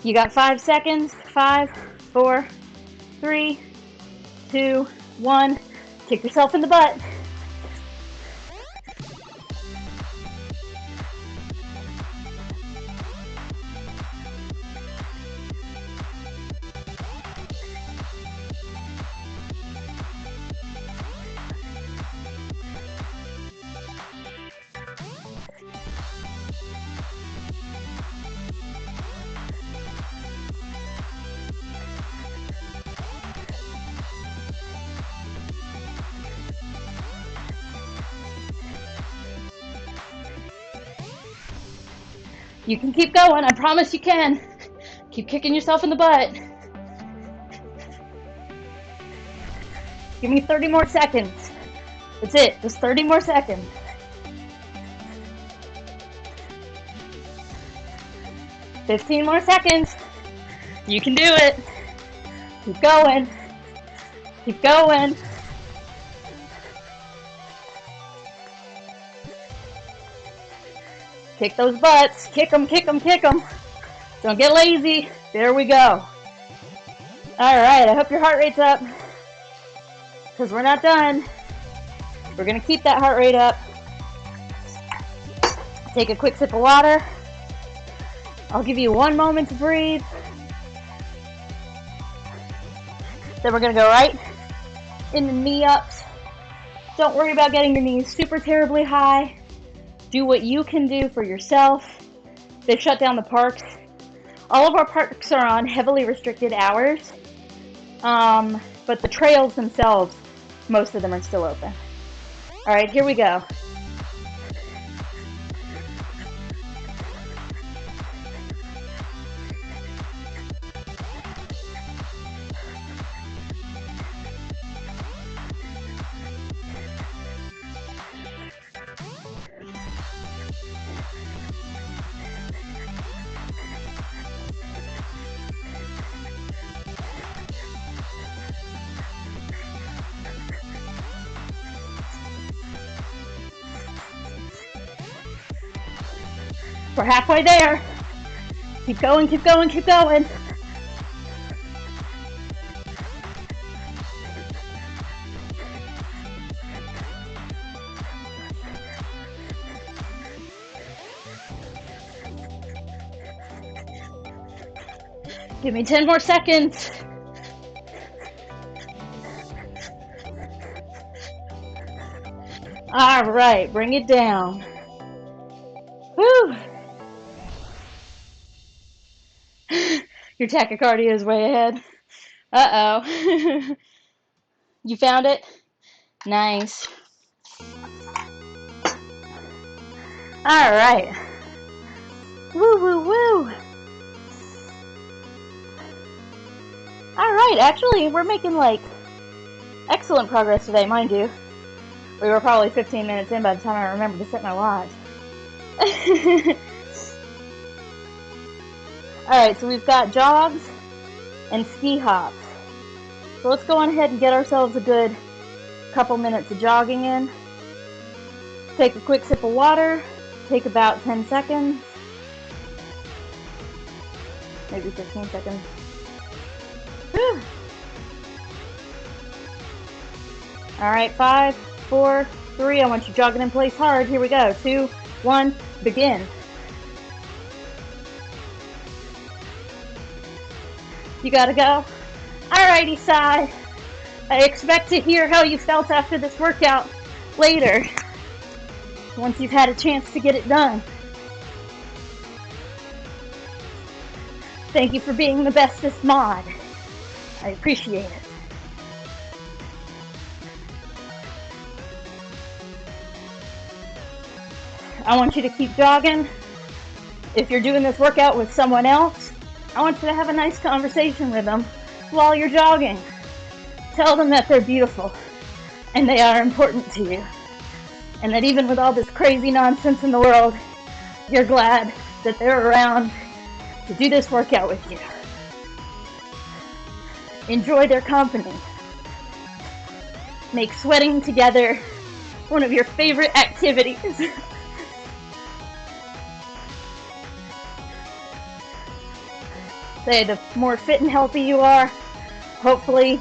You got 5 seconds. 5, 4, 3, 2, 1. Kick yourself in the butt. You can keep going. I promise you can. Keep kicking yourself in the butt. Give me 30 more seconds. That's it. Just 30 more seconds. 15 more seconds. You can do it. Keep going. Keep going. Kick those butts. Kick them, kick them, kick them. Don't get lazy. There we go. All right, I hope your heart rate's up, because we're not done. We're going to keep that heart rate up. Take a quick sip of water. I'll give you 1 moment to breathe. Then we're going to go right into knee ups. Don't worry about getting your knees super terribly high. Do what you can do for yourself. They've shut down the parks. All of our parks are on heavily restricted hours. But the trails themselves, most of them are still open. All right, here we go. We're halfway there. Keep going, keep going, keep going. Give me 10 more seconds. All right, bring it down. Whew. Your tachycardia is way ahead. Uh-oh. You found it? Nice. All right. Woo, woo, woo. All right, actually, we're making, like, excellent progress today, mind you. We were probably 15 minutes in by the time I remembered to set my watch. Alright, so we've got jogs and ski hops. So let's go on ahead and get ourselves a good couple minutes of jogging in. Take a quick sip of water. Take about 10 seconds. Maybe 15 seconds. Whew. Alright, 5, 4, 3. I want you jogging in place hard. Here we go. 2, 1, begin. You gotta go? Alrighty, Sai. I expect to hear how you felt after this workout later, once you've had a chance to get it done. Thank you for being the bestest mod. I appreciate it. I want you to keep jogging. If you're doing this workout with someone else, I want you to have a nice conversation with them while you're jogging. Tell them that they're beautiful and they are important to you. And that even with all this crazy nonsense in the world, you're glad that they're around to do this workout with you. Enjoy their company. Make sweating together one of your favorite activities. Say, the more fit and healthy you are, hopefully,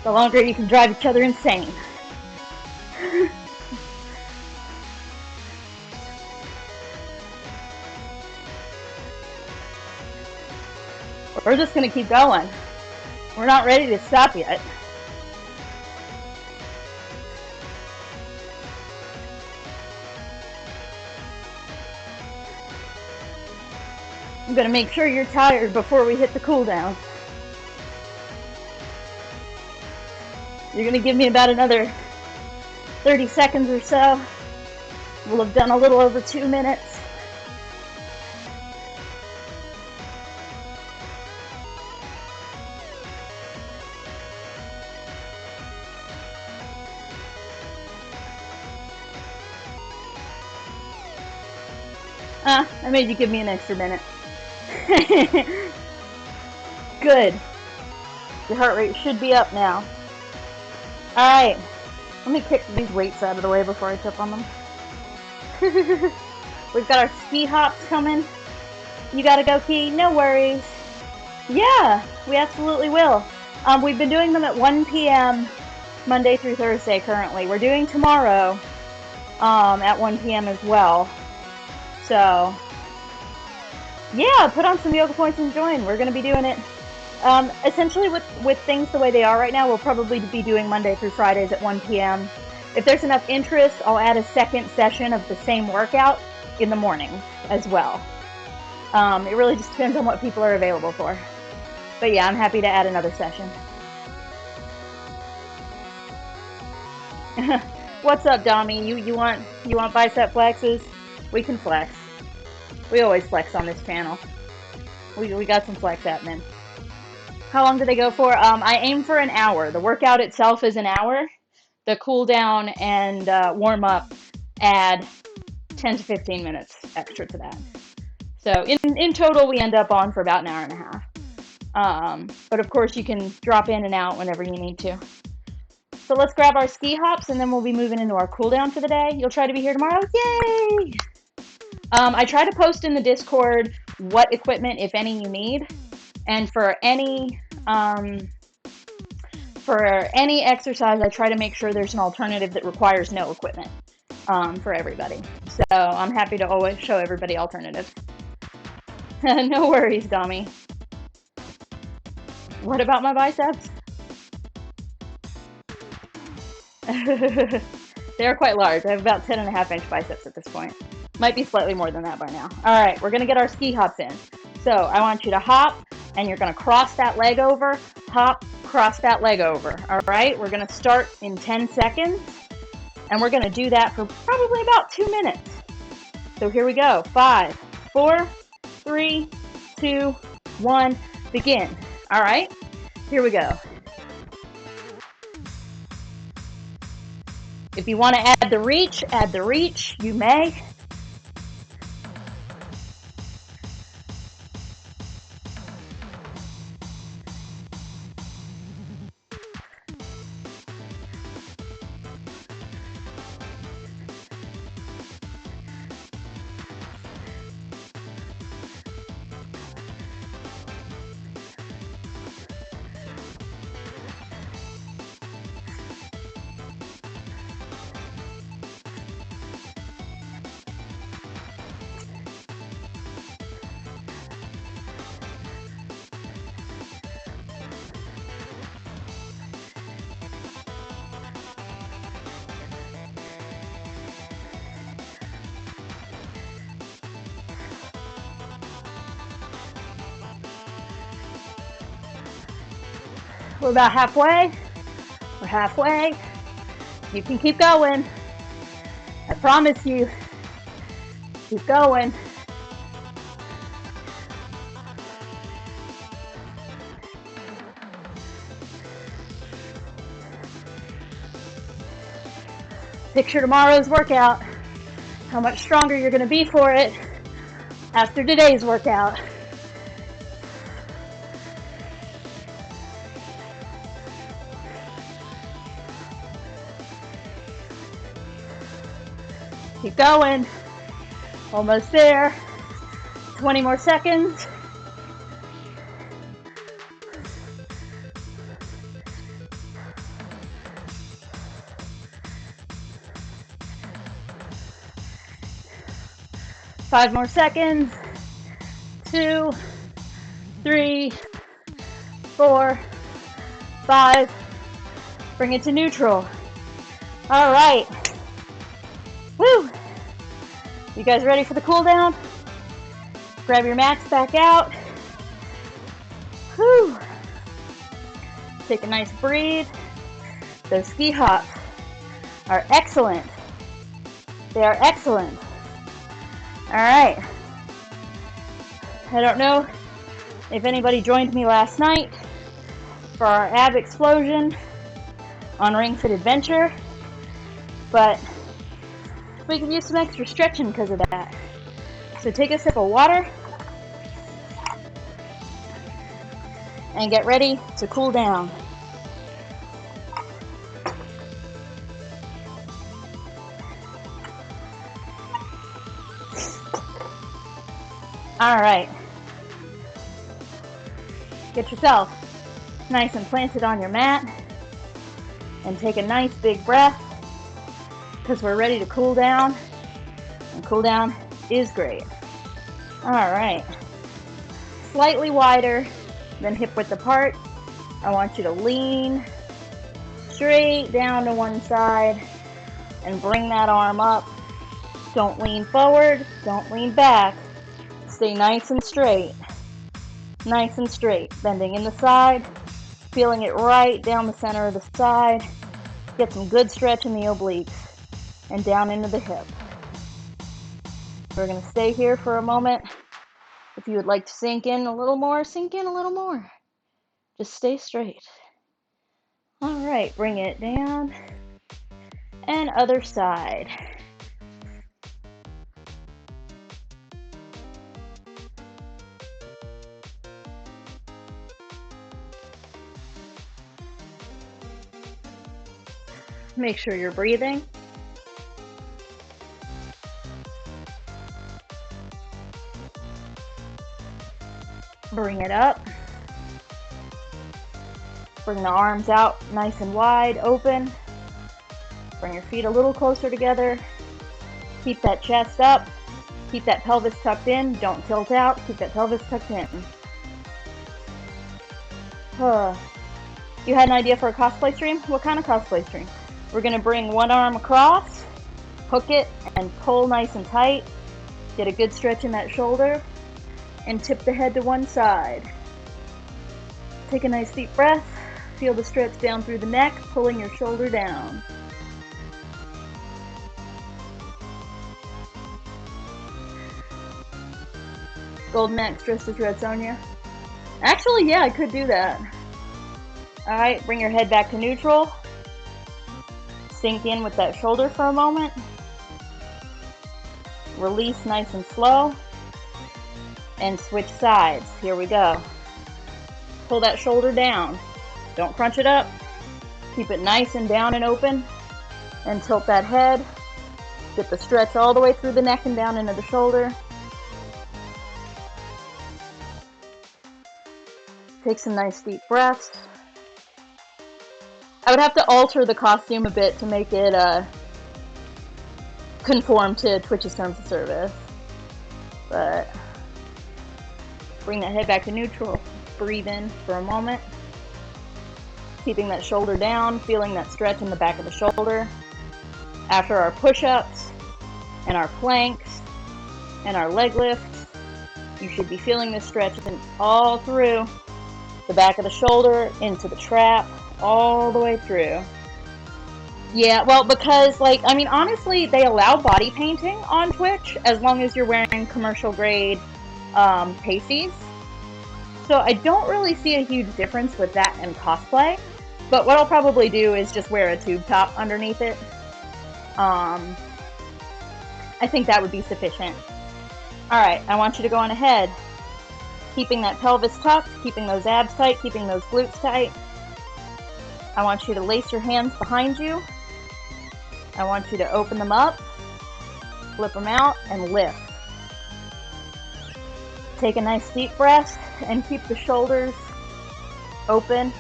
the longer you can drive each other insane. We're just going to keep going. We're not ready to stop yet. I'm going to make sure you're tired before we hit the cool down. You're going to give me about another 30 seconds or so. We'll have done a little over 2 minutes. I made you give me an extra minute. Good. Your heart rate should be up now. Alright. Let me kick these weights out of the way before I jump on them. We've got our ski hops coming. You gotta go, Key? No worries. Yeah, we absolutely will. We've been doing them at 1 p.m. Monday through Thursday currently. We're doing tomorrow at 1 p.m. as well. So, yeah, put on some yoga points and join. We're going to be doing it. Essentially, with things the way they are right now, we'll probably be doing Monday through Fridays at 1 p.m. If there's enough interest, I'll add a second session of the same workout in the morning as well. It really just depends on what people are available for. But yeah, I'm happy to add another session. What's up, Dami? You want bicep flexes? We can flex. We always flex on this channel. We got some flex happening. How long do they go for? I aim for an hour. The workout itself is an hour. The cool down and warm up add 10 to 15 minutes extra to that. So in total, we end up on for about an hour and a half. But of course, you can drop in and out whenever you need to. So let's grab our ski hops, and then we'll be moving into our cool down for the day. You'll try to be here tomorrow? Yay! I try to post in the Discord what equipment, if any, you need. And for any exercise, I try to make sure there's an alternative that requires no equipment for everybody. So I'm happy to always show everybody alternatives. No worries, Dami. What about my biceps? They're quite large. I have about 10.5-inch biceps at this point. Might be slightly more than that by now. All right, we're going to get our ski hops in. So I want you to hop, and you're going to cross that leg over, hop, cross that leg over. All right, we're going to start in 10 seconds, and we're going to do that for probably about 2 minutes. So here we go. 5, 4, 3, 2, 1, begin. All right, here we go. If you want to add the reach, you may. We're about halfway. We're halfway. You can keep going. I promise you. Keep going. Picture tomorrow's workout. How much stronger you're going to be for it after today's workout. Keep going. Almost there. 20 more seconds. Five more seconds. 2, 3, 4, 5. Bring it to neutral. All right. Woo! You guys ready for the cool down? Grab your mats back out. Whew. Take a nice breathe. Those ski hops are excellent. They are excellent. All right. I don't know if anybody joined me last night for our ab explosion on Ring Fit Adventure, but we can use some extra stretching because of that. So take a sip of water and get ready to cool down. All right. Get yourself nice and planted on your mat and take a nice big breath because we're ready to cool down, and cool down is great. All right. Slightly wider than hip width apart. I want you to lean straight down to one side and bring that arm up. Don't lean forward, don't lean back. Stay nice and straight. Nice and straight. Bending in the side, feeling it right down the center of the side. Get some good stretch in the obliques and down into the hip. We're going to stay here for a moment. If you would like to sink in a little more, sink in a little more. Just stay straight. All right, bring it down. And other side. Make sure you're breathing. Bring it up. Bring the arms out nice and wide, open. Bring your feet a little closer together. Keep that chest up. Keep that pelvis tucked in. Don't tilt out. Keep that pelvis tucked in. You had an idea for a cosplay stream? What kind of cosplay stream? We're going to bring one arm across, hook it, and pull nice and tight. Get a good stretch in that shoulder, and tip the head to one side. Take a nice deep breath. Feel the stretch down through the neck, pulling your shoulder down. Golden Axe dressed as Red Sonja. Actually, yeah, I could do that. Alright, bring your head back to neutral. Sink in with that shoulder for a moment. Release nice and slow. And switch sides. Here we go. Pull that shoulder down. Don't crunch it up. Keep it nice and down and open. And tilt that head. Get the stretch all the way through the neck and down into the shoulder. Take some nice deep breaths. I would have to alter the costume a bit to make it conform to Twitch's terms of service. But bring that head back to neutral. Breathe in for a moment. Keeping that shoulder down, feeling that stretch in the back of the shoulder. After our push-ups and our planks and our leg lifts, you should be feeling this stretch all through the back of the shoulder, into the trap, all the way through. Yeah, well, because, honestly, they allow body painting on Twitch as long as you're wearing commercial grade pasties. So I don't really see a huge difference with that and cosplay. But what I'll probably do is just wear a tube top underneath it. I think that would be sufficient. Alright, I want you to go on ahead. Keeping that pelvis tucked, keeping those abs tight, keeping those glutes tight. I want you to lace your hands behind you. I want you to open them up, flip them out, and lift. Take a nice deep breath and keep the shoulders open.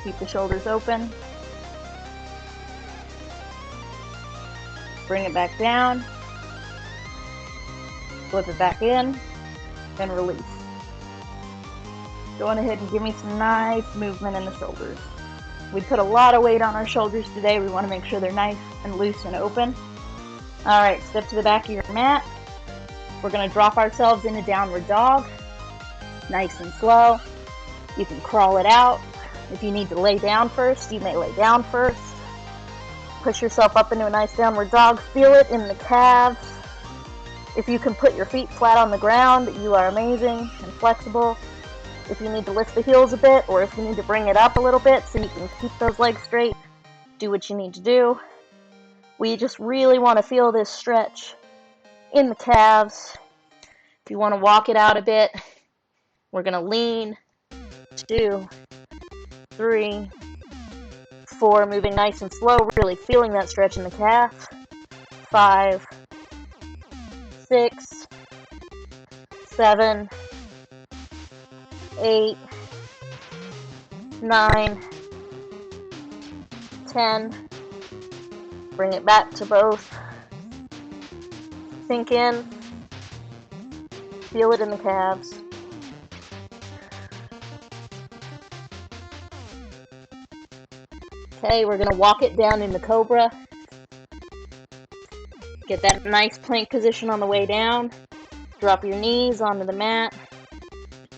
Keep the shoulders open. Bring it back down. Flip it back in. And release. Go on ahead and give me some nice movement in the shoulders. We put a lot of weight on our shoulders today. We want to make sure they're nice and loose and open. Alright, step to the back of your mat. We're going to drop ourselves into downward dog. Nice and slow. You can crawl it out. If you need to lay down first, you may lay down first. Push yourself up into a nice downward dog. Feel it in the calves. If you can put your feet flat on the ground, you are amazing and flexible. If you need to lift the heels a bit, or if you need to bring it up a little bit so you can keep those legs straight, do what you need to do. We just really want to feel this stretch in the calves. If you want to walk it out a bit, we're going to lean. 2, 3, 4, moving nice and slow, really feeling that stretch in the calf. 5, 6, 7, 8, 9, 10. Bring it back to both. Sink in. Feel it in the calves. Okay, we're going to walk it down into Cobra. Get that nice plank position on the way down. Drop your knees onto the mat.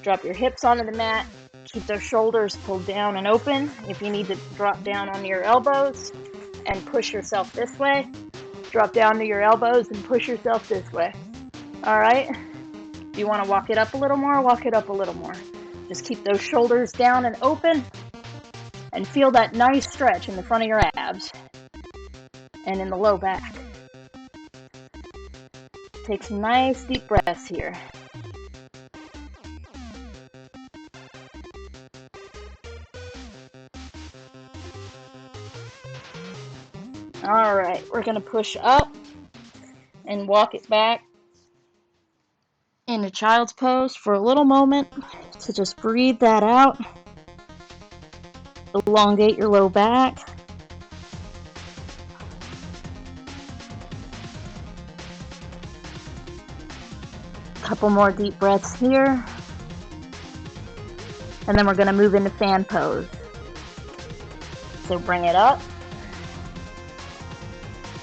Drop your hips onto the mat. Keep those shoulders pulled down and open. If you need to drop down onto your elbows and push yourself this way, drop down to your elbows and push yourself this way. All right? If you want to walk it up a little more, walk it up a little more. Just keep those shoulders down and open and feel that nice stretch in the front of your abs and in the low back. Take some nice deep breaths here. All right, we're going to push up and walk it back into child's pose for a little moment to just breathe that out. Elongate your low back. Couple more deep breaths here. And then we're going to move into fan pose. So bring it up.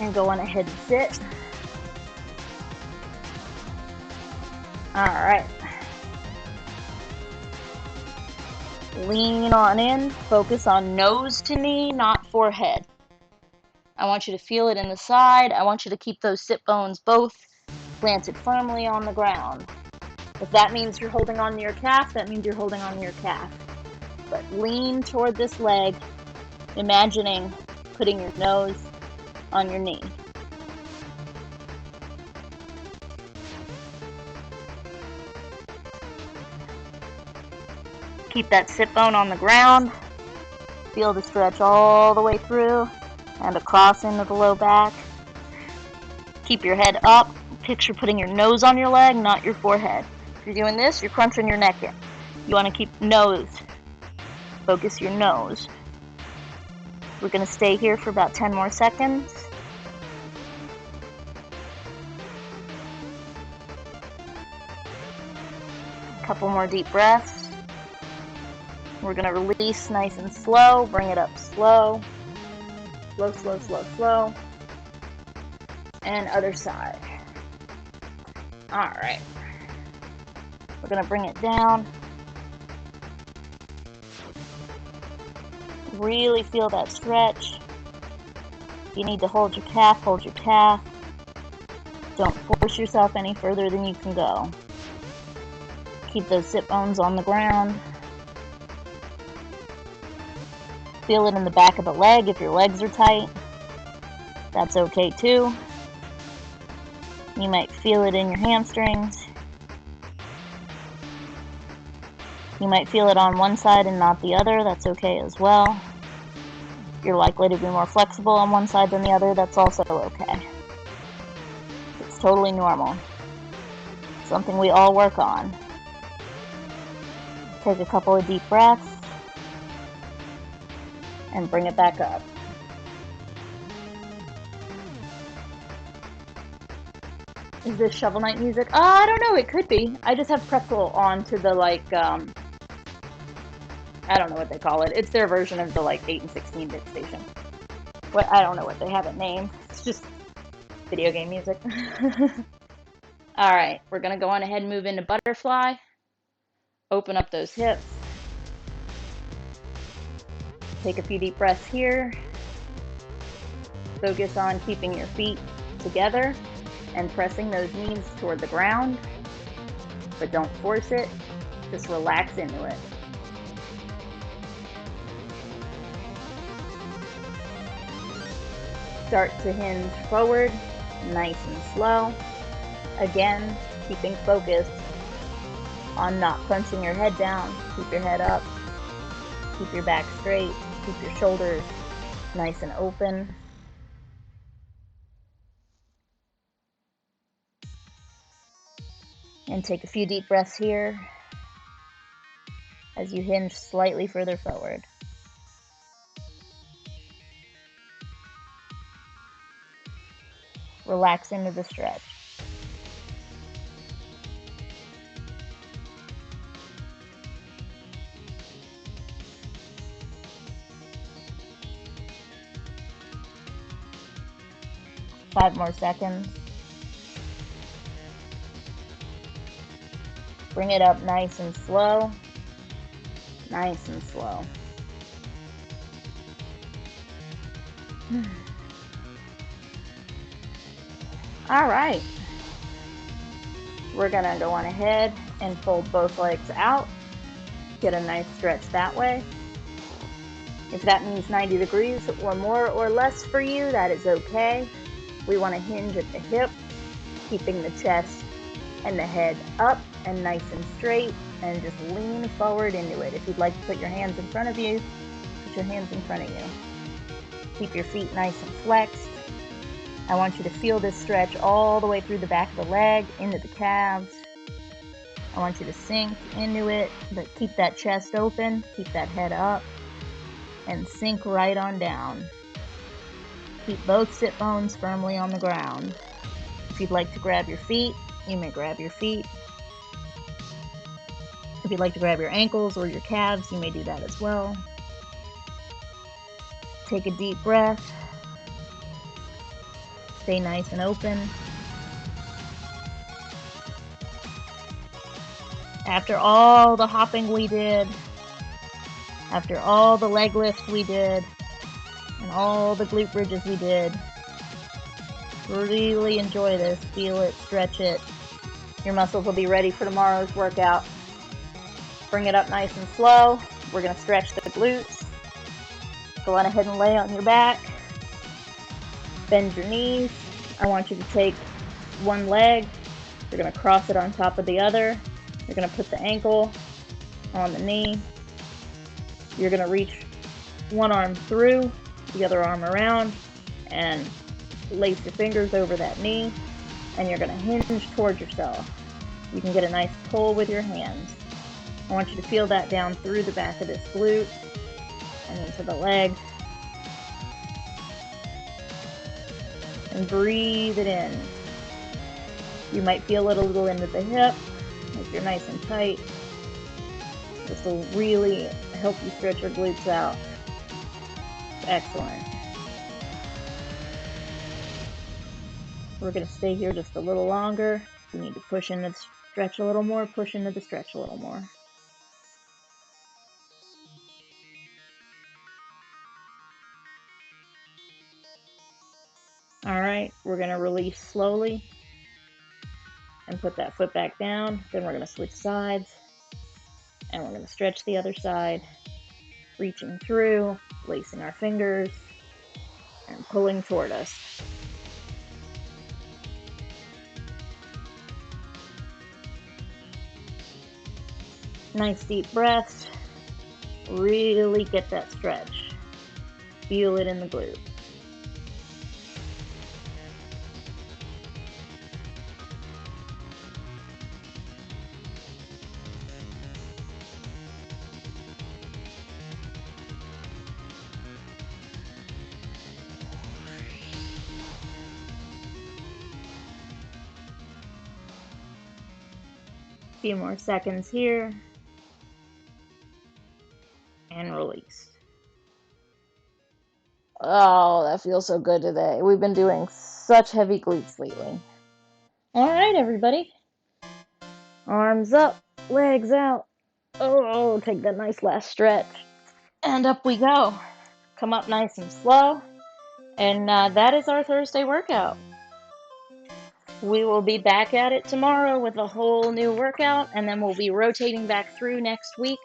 And go on ahead and sit. Alright. Lean on in. Focus on nose to knee, not forehead. I want you to feel it in the side. I want you to keep those sit bones both planted firmly on the ground. If that means you're holding on to your calf, that means you're holding on to your calf. But lean toward this leg, imagining putting your nose on your knee. Keep that sit bone on the ground. Feel the stretch all the way through and across into the low back. Keep your head up. Picture putting your nose on your leg, not your forehead. If you're doing this, you're crunching your neck in. You want to keep nose. Focus your nose. We're going to stay here for about 10 more seconds. A couple more deep breaths. We're going to release nice and slow. Bring it up slow. Slow, slow, slow, slow. And other side. Alright. We're going to bring it down. Really feel that stretch. If you need to hold your calf, hold your calf. Don't force yourself any further than you can go. Keep those sit bones on the ground. Feel it in the back of the leg if your legs are tight. That's okay too. You might feel it in your hamstrings. You might feel it on one side and not the other. That's okay as well. You're likely to be more flexible on one side than the other. That's also okay. It's totally normal. Something we all work on. Take a couple of deep breaths and bring it back up. Is this Shovel Knight music? I don't know, it could be. I just have Pretzel on to the, I don't know what they call it. It's their version of the, 8 and 16-bit station. I don't know what they have it named. It's just video game music. Alright, we're going to go on ahead and move into butterfly. Open up those hips. Take a few deep breaths here. Focus on keeping your feet together and pressing those knees toward the ground. But don't force it. Just relax into it. Start to hinge forward, nice and slow. Again, keeping focus on not crunching your head down. Keep your head up. Keep your back straight. Keep your shoulders nice and open. And take a few deep breaths here as you hinge slightly further forward. Relax into the stretch. Five more seconds. Bring it up nice and slow. Nice and slow. All right. We're gonna go on ahead and fold both legs out. Get a nice stretch that way. If that means 90 degrees or more or less for you, that is okay. We want to hinge at the hip, keeping the chest and the head up and nice and straight, and just lean forward into it. If you'd like to put your hands in front of you, put your hands in front of you. Keep your feet nice and flexed. I want you to feel this stretch all the way through the back of the leg, into the calves. I want you to sink into it, but keep that chest open, keep that head up, and sink right on down. Keep both sit bones firmly on the ground. If you'd like to grab your feet, you may grab your feet. If you'd like to grab your ankles or your calves, you may do that as well. Take a deep breath. Stay nice and open. After all the hopping we did, after all the leg lifts we did, and all the glute bridges we did, really enjoy this. Feel it, stretch it. Your muscles will be ready for tomorrow's workout. Bring it up nice and slow. We're going to stretch the glutes. Go on ahead and lay on your back. Bend your knees. I want you to take one leg. You're going to cross it on top of the other. You're going to put the ankle on the knee. You're going to reach one arm through, the other arm around, and lace your fingers over that knee, and you're going to hinge towards yourself. You can get a nice pull with your hands. I want you to feel that down through the back of this glute and into the leg. And breathe it in. You might feel it a little into the hip if you're nice and tight. This will really help you stretch your glutes out. Excellent. We're going to stay here just a little longer. If you need to push into the stretch a little more, push into the stretch a little more. All right, we're going to release slowly and put that foot back down. Then we're going to switch sides, and we're going to stretch the other side, reaching through, lacing our fingers, and pulling toward us. Nice deep breaths. Really get that stretch. Feel it in the glute. Few more seconds here, and release. Oh, that feels so good today. We've been doing such heavy glutes lately. All right, everybody. Arms up, legs out. Oh, take that nice last stretch. And up we go. Come up nice and slow. And that is our Thursday workout. We will be back at it tomorrow with a whole new workout, and then we'll be rotating back through next week,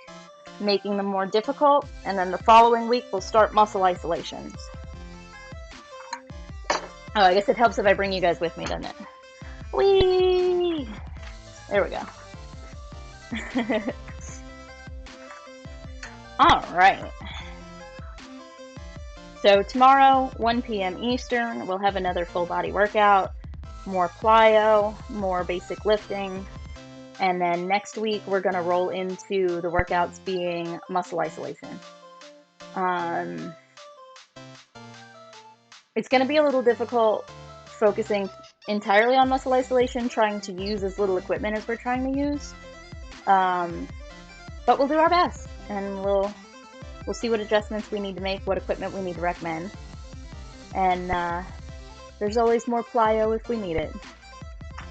making them more difficult, and then the following week we'll start muscle isolations. Oh, I guess it helps if I bring you guys with me, doesn't it? Whee! There we go. All right. So tomorrow, 1 p.m. Eastern, we'll have another full body workout, more plyo, more basic lifting, and then next week we're going to roll into the workouts being muscle isolation. It's going to be a little difficult focusing entirely on muscle isolation, trying to use as little equipment as we're trying to use. But we'll do our best, and we'll see what adjustments we need to make, what equipment we need to recommend. And there's always more plyo if we need it.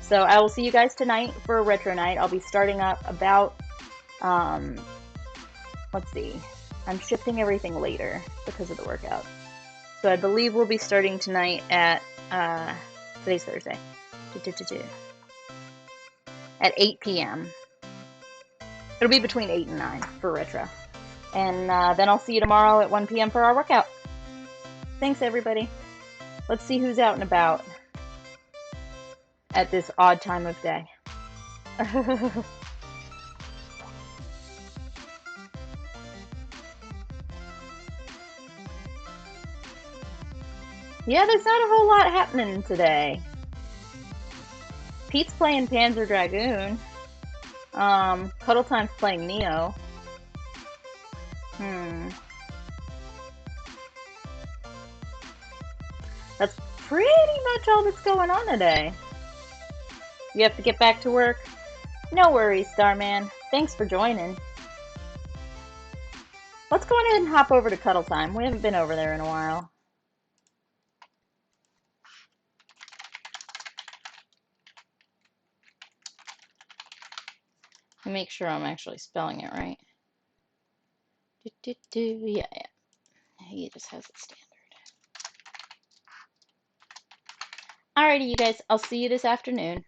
So I will see you guys tonight for a retro night. I'll be starting up about, let's see, I'm shifting everything later because of the workout. So I believe we'll be starting tonight at, today's Thursday, at 8 p.m. It'll be between 8 and 9 for retro. And then I'll see you tomorrow at 1 p.m. for our workout. Thanks, everybody. Let's see who's out and about at this odd time of day. Yeah, there's not a whole lot happening today. Pete's playing Panzer Dragoon. Cuddle Time's playing Neo. That's pretty much all that's going on today. You have to get back to work? No worries, Starman. Thanks for joining. Let's go ahead and hop over to Cuddle Time. We haven't been over there in a while. Make sure I'm actually spelling it right. Yeah. He just has it standard. Alrighty, you guys. I'll see you this afternoon.